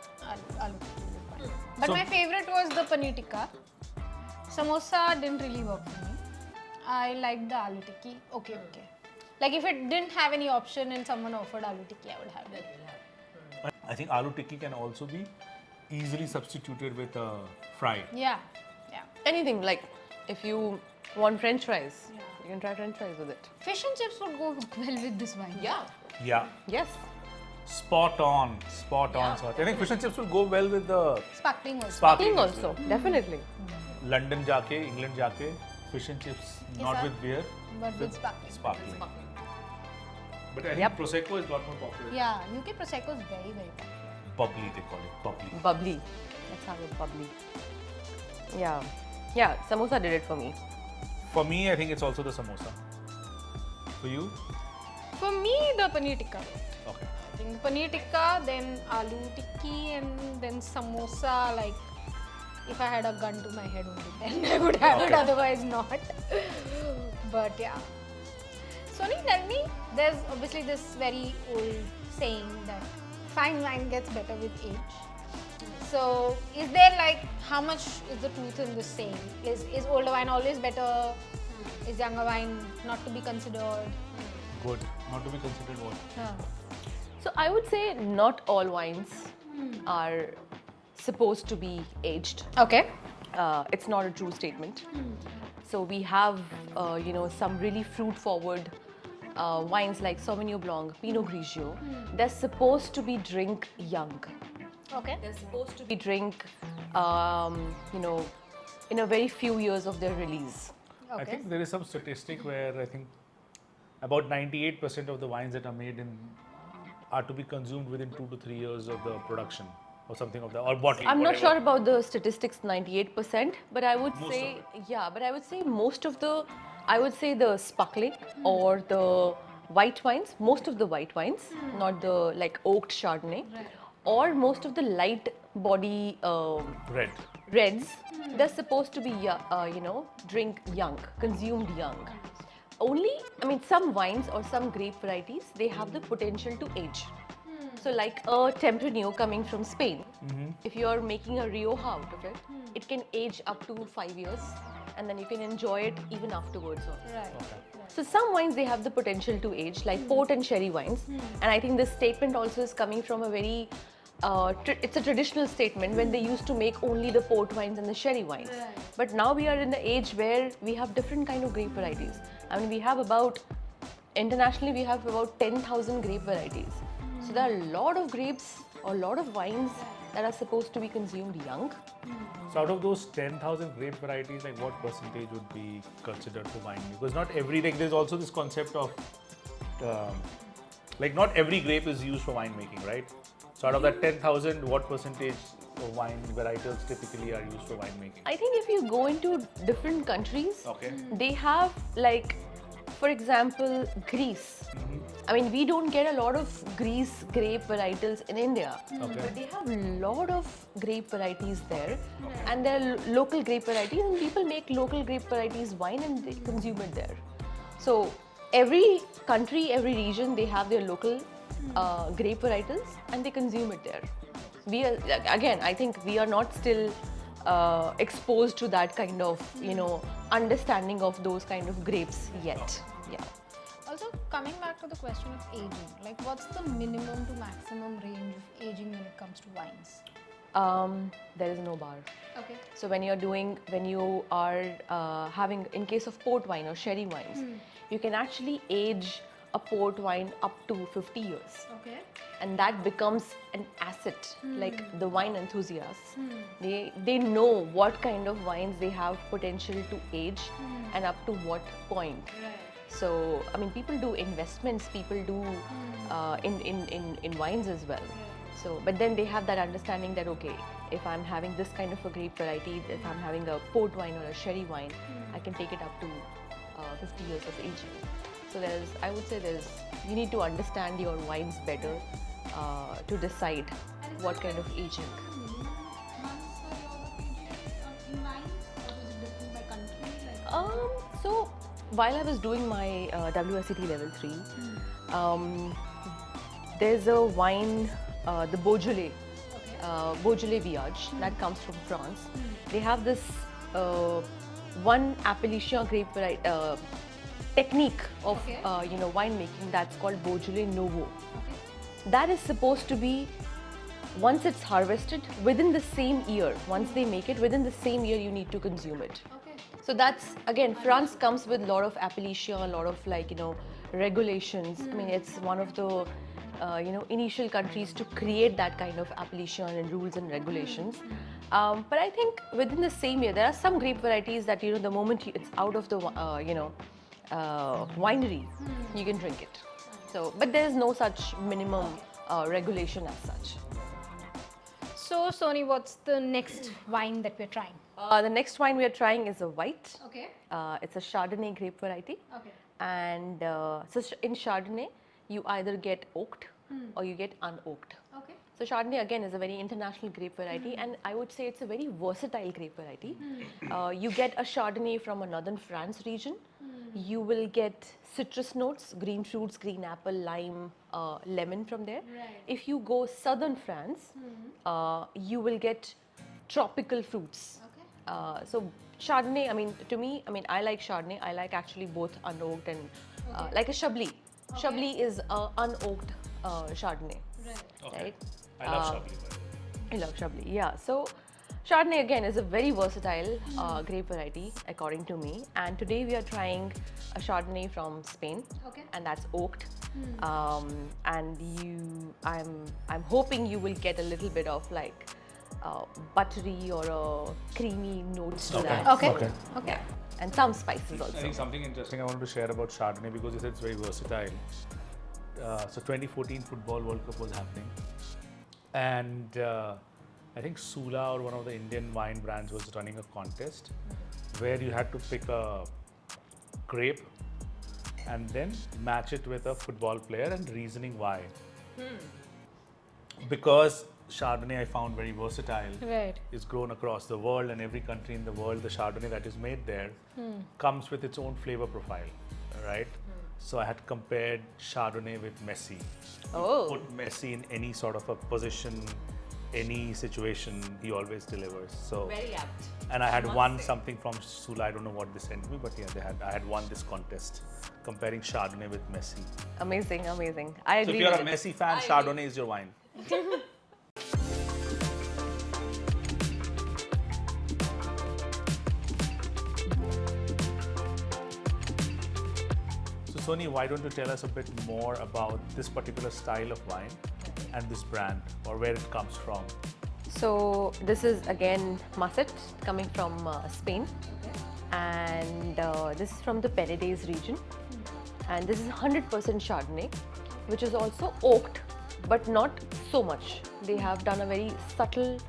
But So- my favorite was the paneer tikka. Samosa didn't really work for me. I liked the aloo tikki. Okay. Like if it didn't have any option and someone offered aloo tikki, I would have it. I think aloo tikki can also be easily substituted with a fry. Yeah. Anything like if you want French fries, you can try French fries with it. Fish and chips would go well with this wine. Yeah. Yes. Spot on, Swati. I think fish and chips will go well with the Sparkling also. sparkling. Also, definitely. London जाके, England जाके, fish and chips not Yes, with beer, But with sparkling. sparkling. But I think Yep. Prosecco is a lot more popular. Yeah, UK Prosecco is very, very popular. Bubbly, they call it. Bubbly. Bubbly. Let's have a bubbly. Yeah, samosa did it for me. For me, I think it's also the samosa. For you? For me, the paneer tikka. Okay. I think paneer tikka, then aloo tikki, and then samosa. Like, if I had a gun to my head only, then I would have it. Okay. Otherwise, not. But yeah. Soni, tell me. There's obviously this very old saying that fine wine gets better with age. So, is there like how much is the truth in this saying? Is older wine always better? Is younger wine not to be considered? Good. Not to be considered what? So I would say not all wines are supposed to be aged. Okay. It's not a true statement. So we have, some really fruit-forward wines like Sauvignon Blanc, Pinot Grigio. They're supposed to be drink young. Okay. They're supposed to be drink, in a very few years of their release. I Okay. think there is some statistic where I think about 98% of the wines that are made are to be consumed within 2 to 3 years of the production or something of that, or bottling. I'm not whatever. sure about the statistics 98%, but I would Most say, of I would say the sparkling or the white wines, most of the white wines, not the like oaked Chardonnay, or most of the light body Red. reds, they're supposed to be, drink young, consumed young. Some wines or some grape varieties, they have the potential to age. So like a Tempranillo coming from Spain, if you're making a Rioja out of it, it can age up to 5 years and then you can enjoy it even afterwards. Right. So some wines, they have the potential to age, like port and sherry wines. And I think this statement also is coming from a very, it's a traditional statement when they used to make only the port wines and the sherry wines. But now we are in the age where we have different kind of grape varieties. Internationally we have about 10,000 grape varieties. So there are a lot of grapes or a lot of wines that are supposed to be consumed young. So out of those 10,000 grape varieties, like what percentage would be considered for wine? Because not every, like there's also this concept of, not every grape is used for winemaking, right? So out of that 10,000, what percentage of wine varietals typically are used for winemaking? I think if you go into different countries, Okay. they have like, for example, Greece. We don't get a lot of Greece grape varietals in India, Okay. but they have a lot of grape varieties there, and they're local grape varieties, and people make local grape varieties wine and they consume it there. So every country, every region, they have their local grape varietals and they consume it there. I think we are not still exposed to that kind of, understanding of those kind of grapes yet. Yeah. Also, coming back to the question of aging, like what's the minimum to maximum range of aging when it comes to wines? There is no bar. Okay. So when you are having, in case of port wine or sherry wines, you can actually age a port wine up to 50 years. Okay. And that becomes an asset, like the wine enthusiasts. They know what kind of wines they have potential to age and up to what point. Right. So, people do investments, people do in wines as well. So, but then they have that understanding that, okay, if I'm having this kind of a grape variety, if I'm having a port wine or a sherry wine, I can take it up to 50 years of aging. So you need to understand your wines better to decide what kind of aging. So while I was doing my WSET level 3, there's a wine, the Beaujolais, Beaujolais Viage that comes from France. They have this one appellation grape technique of winemaking that's called Beaujolais Nouveau. That is supposed to be, once it's harvested, within the same year, once they make it, within the same year you need to consume it. So that's, again, France comes with a lot of appellation, a lot of regulations. I mean, it's one of the initial countries to create that kind of appellation and rules and regulations. But I think within the same year, there are some grape varieties that, the moment it's out of the, winery, you can drink it. So, but there is no such minimum regulation as such. So, Soni, what's the next wine that we're trying? The next wine we are trying is a white. Okay. It's a Chardonnay grape variety. Okay. And so in Chardonnay, you either get oaked or you get unoaked. Okay. So Chardonnay again is a very international grape variety, and I would say it's a very versatile grape variety. You get a Chardonnay from a northern France region. You will get citrus notes, green fruits, green apple, lime, lemon from there. Right. If you go southern France, you will get tropical fruits. Okay. So Chardonnay, to me, I like Chardonnay. I like actually both unoaked and like a Chablis. Okay. Chablis is unoaked Chardonnay. Right. Okay. Right? I love Chablis, by the way. I love Chablis, yeah. So Chardonnay again is a very versatile grape variety according to me. And today we are trying a Chardonnay from Spain. Okay. And that's oaked. And I'm hoping you will get a little bit of buttery or a creamy notes to that. Okay. Okay. Okay. And some spices also. I think something interesting I wanted to share about Chardonnay, because you said it's very versatile. So 2014 Football World Cup was happening, and I think Sula or one of the Indian wine brands was running a contest where you had to pick a grape and then match it with a football player and reasoning why. Because Chardonnay I found very versatile. Right. It's grown across the world, and every country in the world, the Chardonnay that is made there comes with its own flavor profile, right? So I had compared Chardonnay with Messi. Oh. Put Messi in any sort of a position, any situation, he always delivers. So Very apt. and I had won something from Sula. I don't know what they sent me, but yeah, I had won this contest comparing Chardonnay with Messi. Amazing, amazing. I So agree if you're with a it. Messi fan, Chardonnay is your wine. So Soni, why don't you tell us a bit more about this particular style of wine and this brand, or where it comes from? So this is again MASET coming from Spain, and this is from the Pairings region, and this is 100% Chardonnay, which is also oaked, but not so much. They have done a very subtle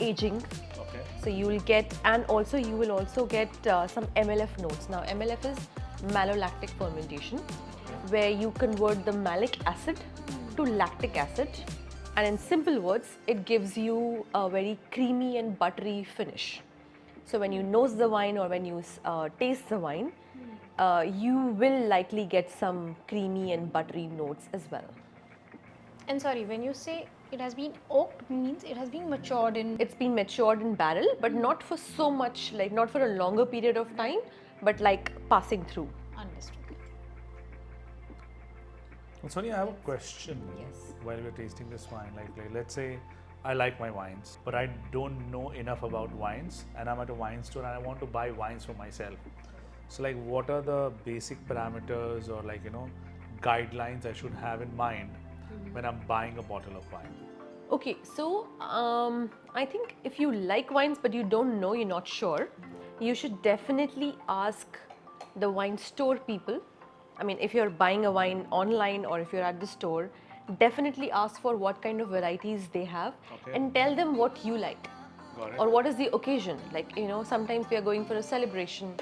aging. Okay. So you will get, and also you will also get some MLF notes. Now MLF is malolactic fermentation, where you convert the malic acid to lactic acid, and in simple words, it gives you a very creamy and buttery finish. So when you nose the wine or when you taste the wine, you will likely get some creamy and buttery notes as well. And sorry, when you say it has been oaked, means it has been matured in. It's been matured in barrel, but not for so much, like not for a longer period of time, but like passing through. Understood. Well, Soni, I have a question. Yes. While we're tasting this wine, like let's say I like my wines, but I don't know enough about wines, and I'm at a wine store and I want to buy wines for myself. So like, what are the basic parameters or guidelines I should have in mind when I'm buying a bottle of wine? Okay, so I think if you like wines but you don't know, you're not sure, you should definitely ask the wine store people. I mean, if you're buying a wine online or if you're at the store, definitely ask for what kind of varieties they have, Okay. and tell them what you like. Got it. Or what is the occasion. Like, sometimes we are going for a celebration,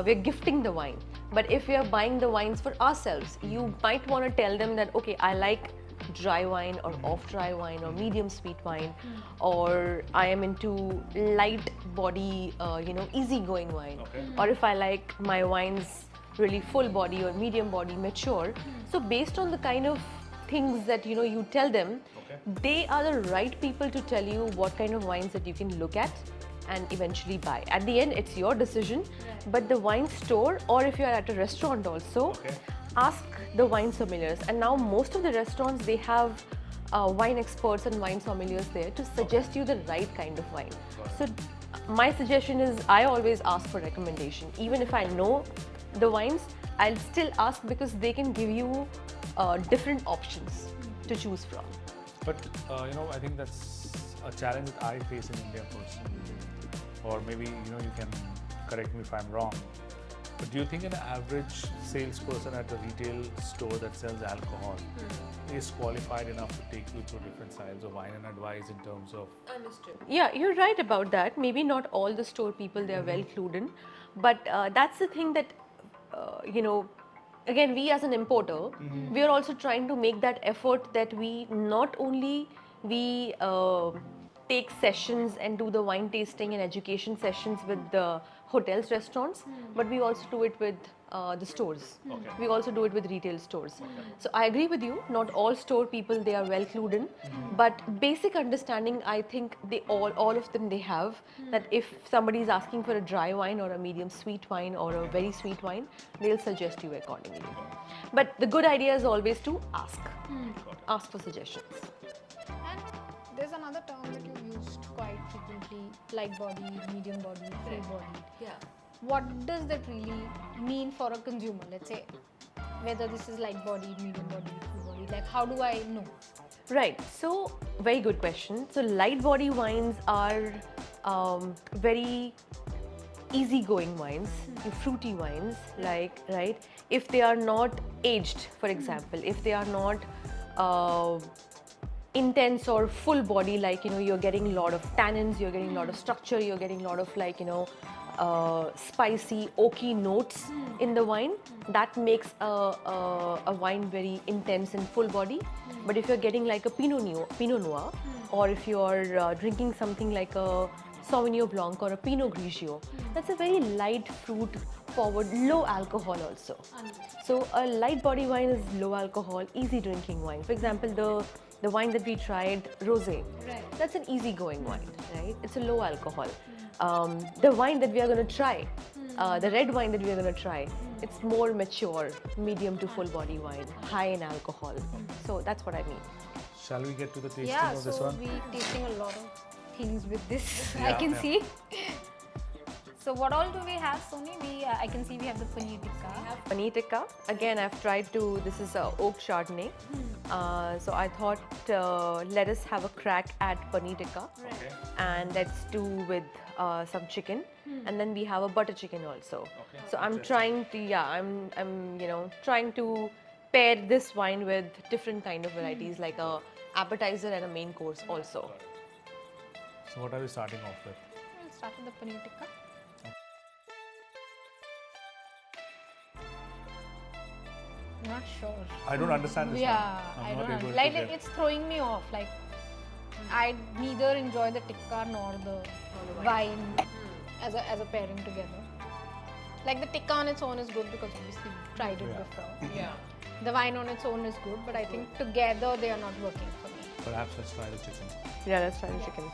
we're gifting the wine. But if we are buying the wines for ourselves, you might want to tell them that, okay, I like dry wine or off dry wine or medium sweet wine, or I am into light body, easygoing wine, or if I like my wines really full body or medium body, mature. So based on the kind of things that you tell them, they are the right people to tell you what kind of wines that you can look at and eventually buy. At the end, it's your decision, but the wine store, or if you're at a restaurant also, ask the wine sommeliers. And now most of the restaurants, they have wine experts and wine sommeliers there to suggest you the right kind of wine. So my suggestion is, I always ask for recommendation. Even if I know the wines, I'll still ask, because they can give you different options to choose from. But I think that's a challenge that I face in India personally. Or maybe you can correct me if I'm wrong. But do you think an average salesperson at a retail store that sells alcohol is qualified enough to take you through different styles of wine and advise in terms of? Understood. Yeah, you're right about that. Maybe not all the store people, they are well clued in, but that's the thing that again, we as an importer, we are also trying to make that effort that we not only take sessions and do the wine tasting and education sessions with the hotels, restaurants, but we also do it with the stores. We also do it with retail stores. So I agree with you, not all store people, they are well clued in, but basic understanding, I think they all of them, they have, that if somebody is asking for a dry wine or a medium sweet wine or a very sweet wine, they'll suggest you accordingly. But the good idea is always to ask for suggestions. And there's another term that you used quite frequently, light body, medium body, full body. Yeah. What does that really mean for a consumer? Let's say whether this is light body, medium body, full body. Like, how do I know? Right. So, very good question. So, light body wines are very easygoing wines, fruity wines, like, right? If they are not aged, for example, if they are not intense or full body, like you're getting a lot of tannins, you're getting a lot of structure, you're getting a lot of spicy oaky notes in the wine, that makes a wine very intense and full body. But if you're getting like a Pinot Noir, or if you're drinking something like a Sauvignon Blanc or a Pinot Grigio, that's a very light fruit forward, low alcohol also. So a light body wine is low alcohol, easy drinking wine. For example, the wine that we tried, rosé, that's an easygoing wine, right? It's a low alcohol. The wine that we are going to try, the red wine that we are going to try, it's more mature, medium to full body wine, high in alcohol. So that's what I mean. Shall we get to the tasting Yeah, of this so one? we're tasting a lot of things with this, Yeah, I can yeah. see. So what all do we have, Soni? I can see we have the Paneer Tikka. Paneer Tikka, again I've tried this is oak Chardonnay. So I thought let us have a crack at Paneer Tikka. Okay. And let's do with some chicken, and then we have a butter chicken also. Okay. So I'm trying to, I'm trying to pair this wine with different kind of varieties, like a appetizer and a main course also. So what are we starting off with? We'll start with the Paneer Tikka. Not sure. I don't understand this Yeah, one. I I'm not don't able know. to Like, get- it's throwing me off. Like, I neither enjoy the tikka nor the wine as a pairing together. Like, the tikka on its own is good because obviously we tried it Yeah. before. Yeah. The wine on its own is good, but I think together they are not working for me. Perhaps let's try the chicken. Yeah, let's try the chicken.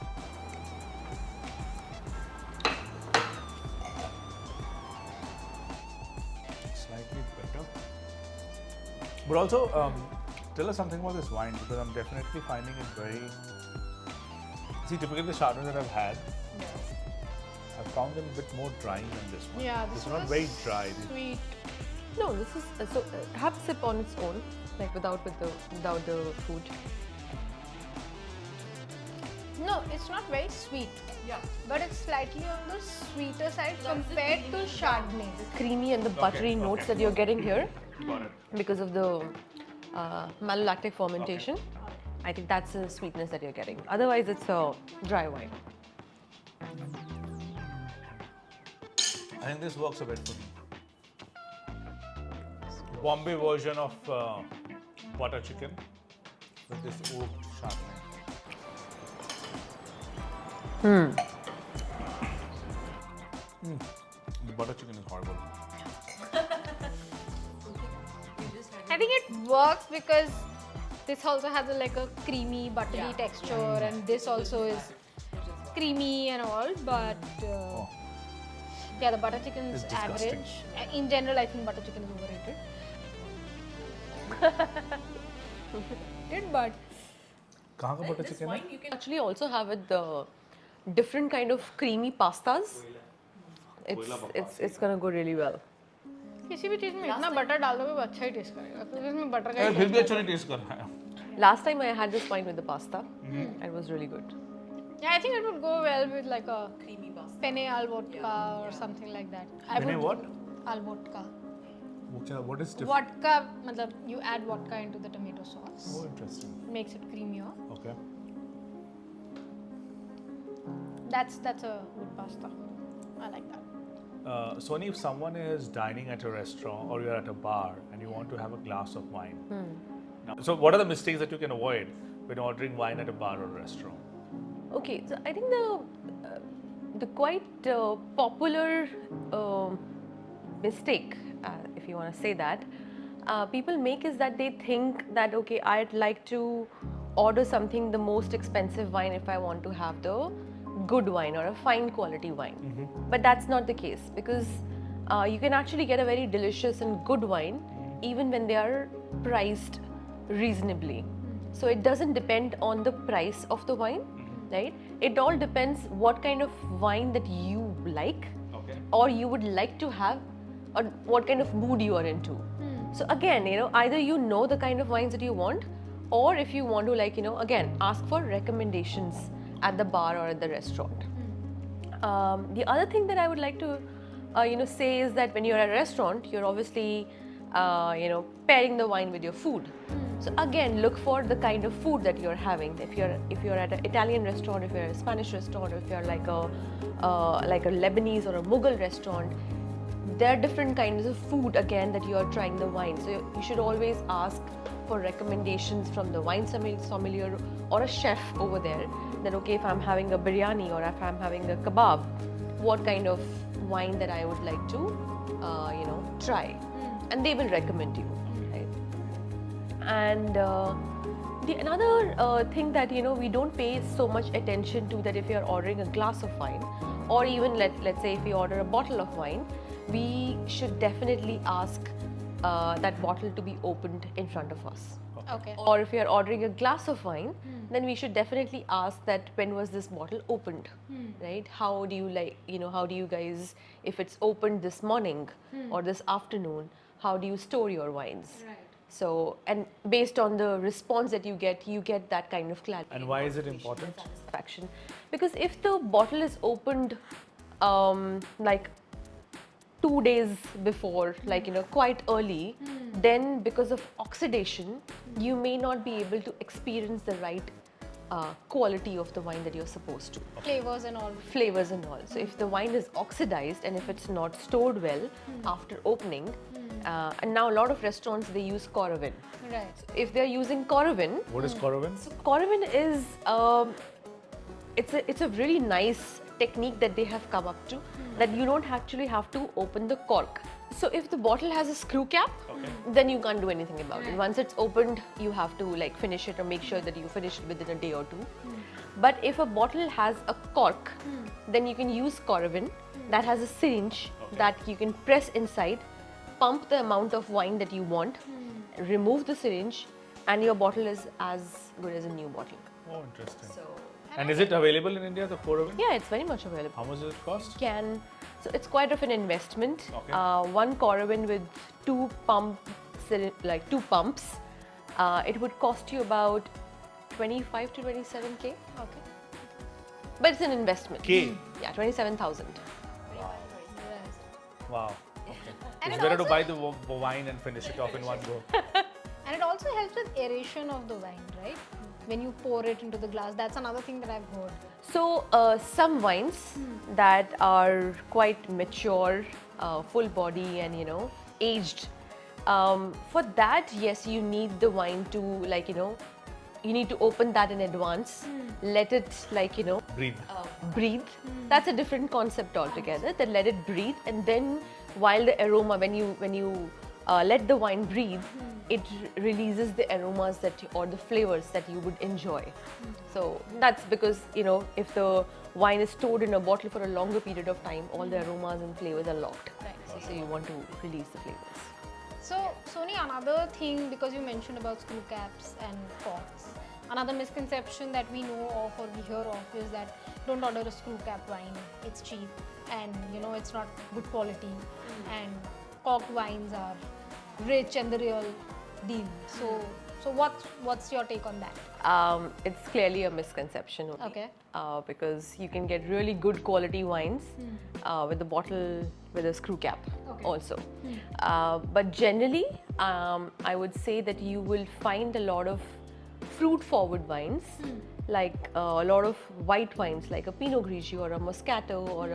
Slightly better. But also, tell us something about this wine, because I'm definitely finding it very... See, typically the Chardonnay that I've had, I've found them a bit more dry than this one. Yeah, This this is not was very dry. Sweet. No, this is have a sip on its own, like without the food. No, it's not very sweet. Yeah. But it's slightly on the sweeter side compared to Chardonnay. Creamy and the buttery notes that you're getting here Got it. because of the malolactic fermentation. I think that's the sweetness that you're getting. Otherwise, it's a dry wine. I think this works a bit for me. Bombay version of butter chicken. with this oak Chardonnay. Butter chicken is horrible. I think it works because this also has like a creamy, buttery texture, and this also is creamy and all. But yeah, the butter chicken is It's disgusting. average. In general, I think butter chicken is overrated. But Kahan ka butter chicken hai? You can actually also have it the different kind of creamy pastas. It's gonna go really well. किसी भी चीज में इतना butter डाल दोगे वो अच्छा ही test करेगा क्योंकि इसमें बटर का ही फिर भी अच्छा नहीं टेस्ट कर रहा है. Last time I had this wine with the pasta, and it was really good. Yeah, I think it would go well with like a creamy pasta. Penne al vodka or something like that. Penne what? Al vodka. What is different? Vodka, matlab you add vodka into the tomato sauce. Oh, interesting. Makes it creamier. Okay. That's a good pasta. I like that. Soni, if someone is dining at a restaurant or you're at a bar and you want to have a glass of wine, so what are the mistakes that you can avoid when ordering wine at a bar or a restaurant? Okay, so I think the quite popular mistake, if you want to say that, people make is that they think that okay, I'd like to order something the most expensive wine if I want to have the good wine or a fine quality wine. But that's not the case because you can actually get a very delicious and good wine even when they are priced reasonably. So it doesn't depend on the price of the wine, right? It all depends what kind of wine that you like or you would like to have or what kind of mood you are into. So again, either you know the kind of wines that you want, or if you want to again, ask for recommendations at the bar or at the restaurant. The other thing that I would like to say is that when you're at a restaurant, you're obviously pairing the wine with your food. So again, look for the kind of food that you're having. If you're at an Italian restaurant, if you're at a Spanish restaurant, if you're like a Lebanese or a Mughal restaurant, there are different kinds of food again that you are trying the wine. So you should always ask for recommendations from the wine sommelier or a chef over there that okay, if I'm having a biryani or if I'm having a kebab, what kind of wine that I would like to try, and they will recommend you, right? And another thing that we don't pay so much attention to, that if you're ordering a glass of wine or even let's say if we order a bottle of wine, we should definitely ask that bottle to be opened in front of us. Okay. Or if you're ordering a glass of wine, then we should definitely ask that when was this bottle opened, right? How do you guys, if it's opened this morning or this afternoon, how do you store your wines? Right. So, and based on the response that you get that kind of clarity. And why is it important? Satisfaction. Because if the bottle is opened like 2 days before, quite early, then because of oxidation, you may not be able to experience the right quality of the wine that you're supposed to. Flavors and all. Flavors and all. So if the wine is oxidized and if it's not stored well after opening, and now a lot of restaurants, they use Coravin. Right. So if they're using Coravin, What is Coravin? so Coravin is it's a really nice technique that they have come up to, that you don't actually have to open the cork. So if the bottle has a screw cap, then you can't do anything about it. Once it's opened, you have to finish it or make sure that you finish it within a day or two. But if a bottle has a cork, then you can use Coravin that has a syringe that you can press inside, pump the amount of wine that you want, remove the syringe, and your bottle is as good as a new bottle. Oh, interesting. And is it available in India, the Coravin? Yeah, it's very much available. How much does it cost? So it's quite of an investment. Okay. One Coravin with two pumps, it would cost you about 25 to 27k. Okay. But it's an investment. K? Yeah, 27,000. Wow. Okay. And It's it better to also- buy the wine and finish it off in one go. And it also helps with aeration of the wine, right? When you pour it into the glass, that's another thing that I've heard. So some wines that are quite mature, full body and aged, for that, yes, you need the wine to you need to open that in advance, let it Breathe. breathe. That's a different concept altogether. Then let it breathe, and then while the aroma, when you let the wine breathe, it releases the aromas or the flavors that you would enjoy. So that's because if the wine is stored in a bottle for a longer period of time, all the aromas and flavors are locked. Right. So you want to release the flavors. So, Soni, another thing, because you mentioned about screw caps and corks, another misconception that we know of or we hear of is that don't order a screw cap wine, it's cheap and it's not good quality, and corked wines are rich and the real deal. So what's your take on that? It's clearly a misconception only. Okay. Because you can get really good quality wines with the bottle with a screw cap also. But generally, I would say that you will find a lot of fruit-forward wines, like a lot of white wines, like a Pinot Grigio or a Moscato or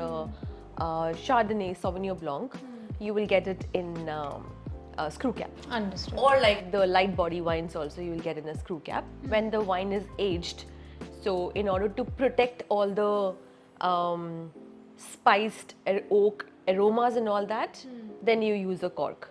a Chardonnay, Sauvignon Blanc. You will get it in a screw cap. Understood. Or like the light body wines also you will get in a screw cap when the wine is aged. So in order to protect all the spiced oak aromas and all that, then you use a cork.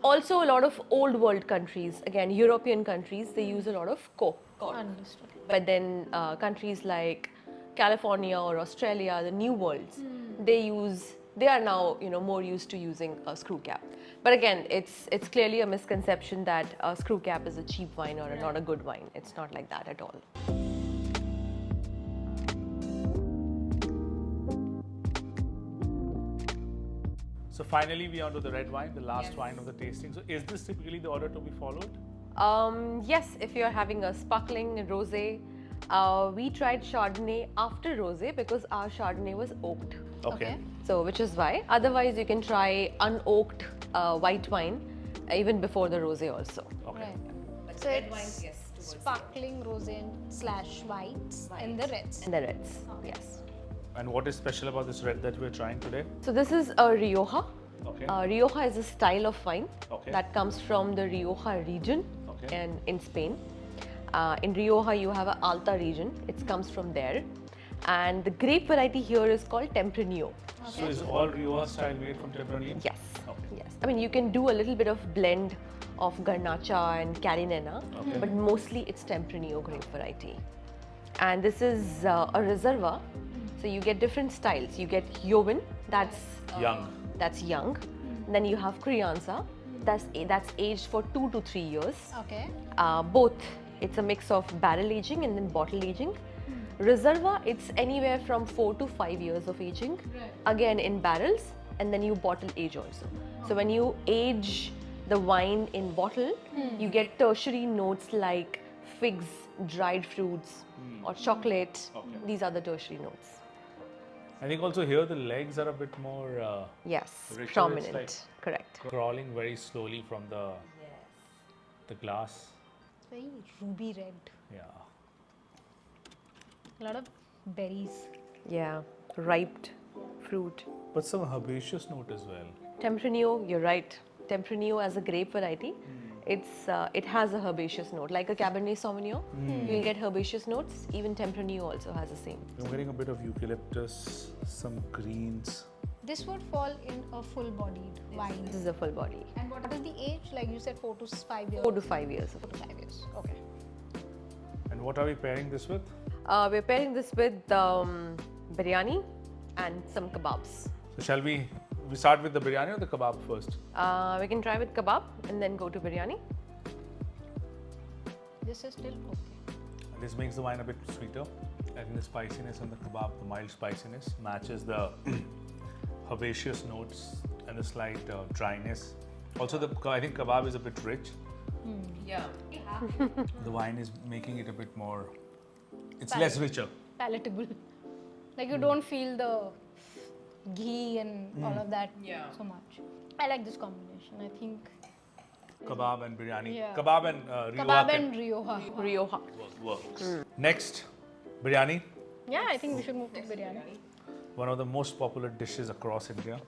Also a lot of old world countries, again European countries, they use a lot of cork. Understood. But then countries like California or Australia, the new worlds, they are now more used to using a screw cap. But again, it's clearly a misconception that a screw cap is a cheap wine or not a good wine. It's not like that at all. So finally, we are onto the red wine, the last wine of the tasting. So is this typically the order to be followed? Yes, if you're having a sparkling rosé, we tried Chardonnay after rosé because our Chardonnay was oaked. Okay. So which is why. Otherwise, you can try unoaked white wine even before the rosé also. Okay. Right. So it's sparkling rosé / whites and the reds. And the reds, yes. And what is special about this red that we're trying today? So this is a Rioja. Okay. Rioja is a style of wine Okay. that comes from the Rioja region Okay. in Spain. In Rioja, you have an Alta region. It comes from there. And the grape variety here is called Tempranillo. So is all Rioja style made from Tempranillo? Yes. Okay. Yes. I mean, you can do a little bit of blend of Garnacha and Carinena, Okay. but mostly it's Tempranillo grape variety. And this is a Reserva. So you get different styles. You get Joven, that's Young. That's young. Then you have Crianza, that's aged for 2 to 3 years. Okay. Both, it's a mix of barrel aging and then bottle aging. Reserva, it's anywhere from 4 to 5 years of aging, again in barrels, and then you bottle age also. So when you age the wine in bottle, you get tertiary notes like figs, dried fruits, or chocolate. Okay. These are the tertiary notes. I think also here the legs are a bit more Yes, richer. It's prominent, like correct. crawling very slowly from the glass. It's very ruby red. Yeah. A lot of berries. Yeah, ripe fruit. But some herbaceous note as well. Tempranillo, you're right. Tempranillo as a grape variety, it has a herbaceous note. Like a Cabernet Sauvignon, you'll get herbaceous notes. Even Tempranillo also has the same. I'm getting a bit of eucalyptus, some greens. This would fall in a full-bodied wine. This is a full body. And what is the age? Like you said, 4 to 5 years. 4 to 5 years. 4 to 5 years. Okay. And what are we pairing this with? We're pairing this with biryani and some kebabs. So shall we start with the biryani or the kebab first? We can try with kebab and then go to biryani. This is still okay. This makes the wine a bit sweeter. I think the spiciness and the kebab, the mild spiciness, matches the herbaceous notes and the slight dryness. Also, I think kebab is a bit rich. Yeah. The wine is making it a bit more. It's less richer. Palatable. Like you don't feel the ghee and all of that so much. I like this combination. I think Kebab and biryani. Yeah. Kebab and Rioja. kebab and Rioja. Rioja. works. Next, biryani. Yeah, I think we should move to biryani. One of the most popular dishes across India.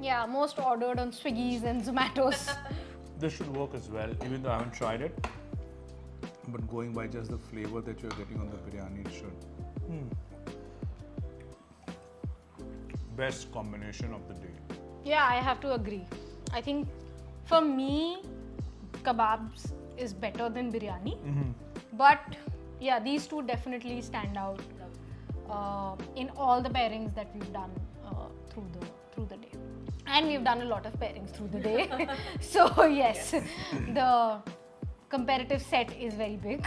Yeah, most ordered on Swiggies and Zomatos. This should work as well, even though I haven't tried it. But going by just the flavor that you're getting on the biryani, it should. Best combination of the day. Yeah, I have to agree. I think for me, kebabs is better than biryani. But yeah, these two definitely stand out in all the pairings that we've done through the day. And we've done a lot of pairings through the day. So yes, the comparative set is very big.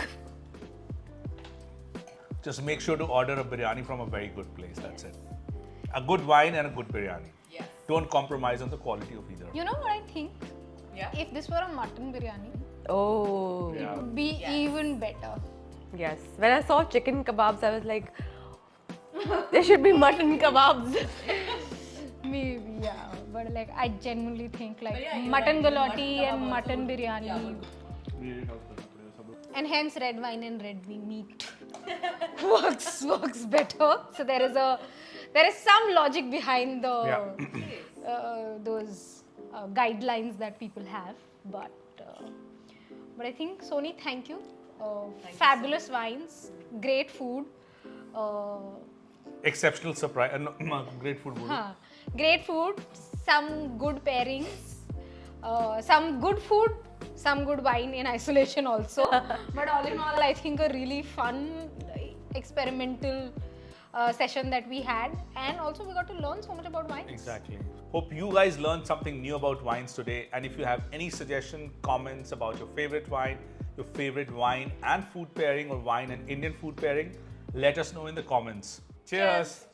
Just make sure to order a biryani from a very good place. That's it. A good wine and a good biryani. Yes. Don't compromise on the quality of either. You know what I think? Yeah. If this were a mutton biryani, Oh. it would be even better. Yes. When I saw chicken kebabs, I was like, there should be mutton kebabs. Maybe, yeah. But like, I genuinely think like yeah, you're mutton right. galati Mutton and kebab mutton also. biryani. Yeah. And hence red wine and red meat works better. So there is some logic behind the those guidelines that people have. But I think Soni, thank you. Fabulous wines, great food. Exceptional surprise. Great food. Great food, some good pairings, some good food, some good wine in isolation also. But all in all, I think a really fun experimental session that we had, and also we got to learn so much about wines. Exactly. Hope you guys learned something new about wines today. And if you have any suggestion, comments about your favorite wine and food pairing, or wine and Indian food pairing, let us know in the comments. Cheers.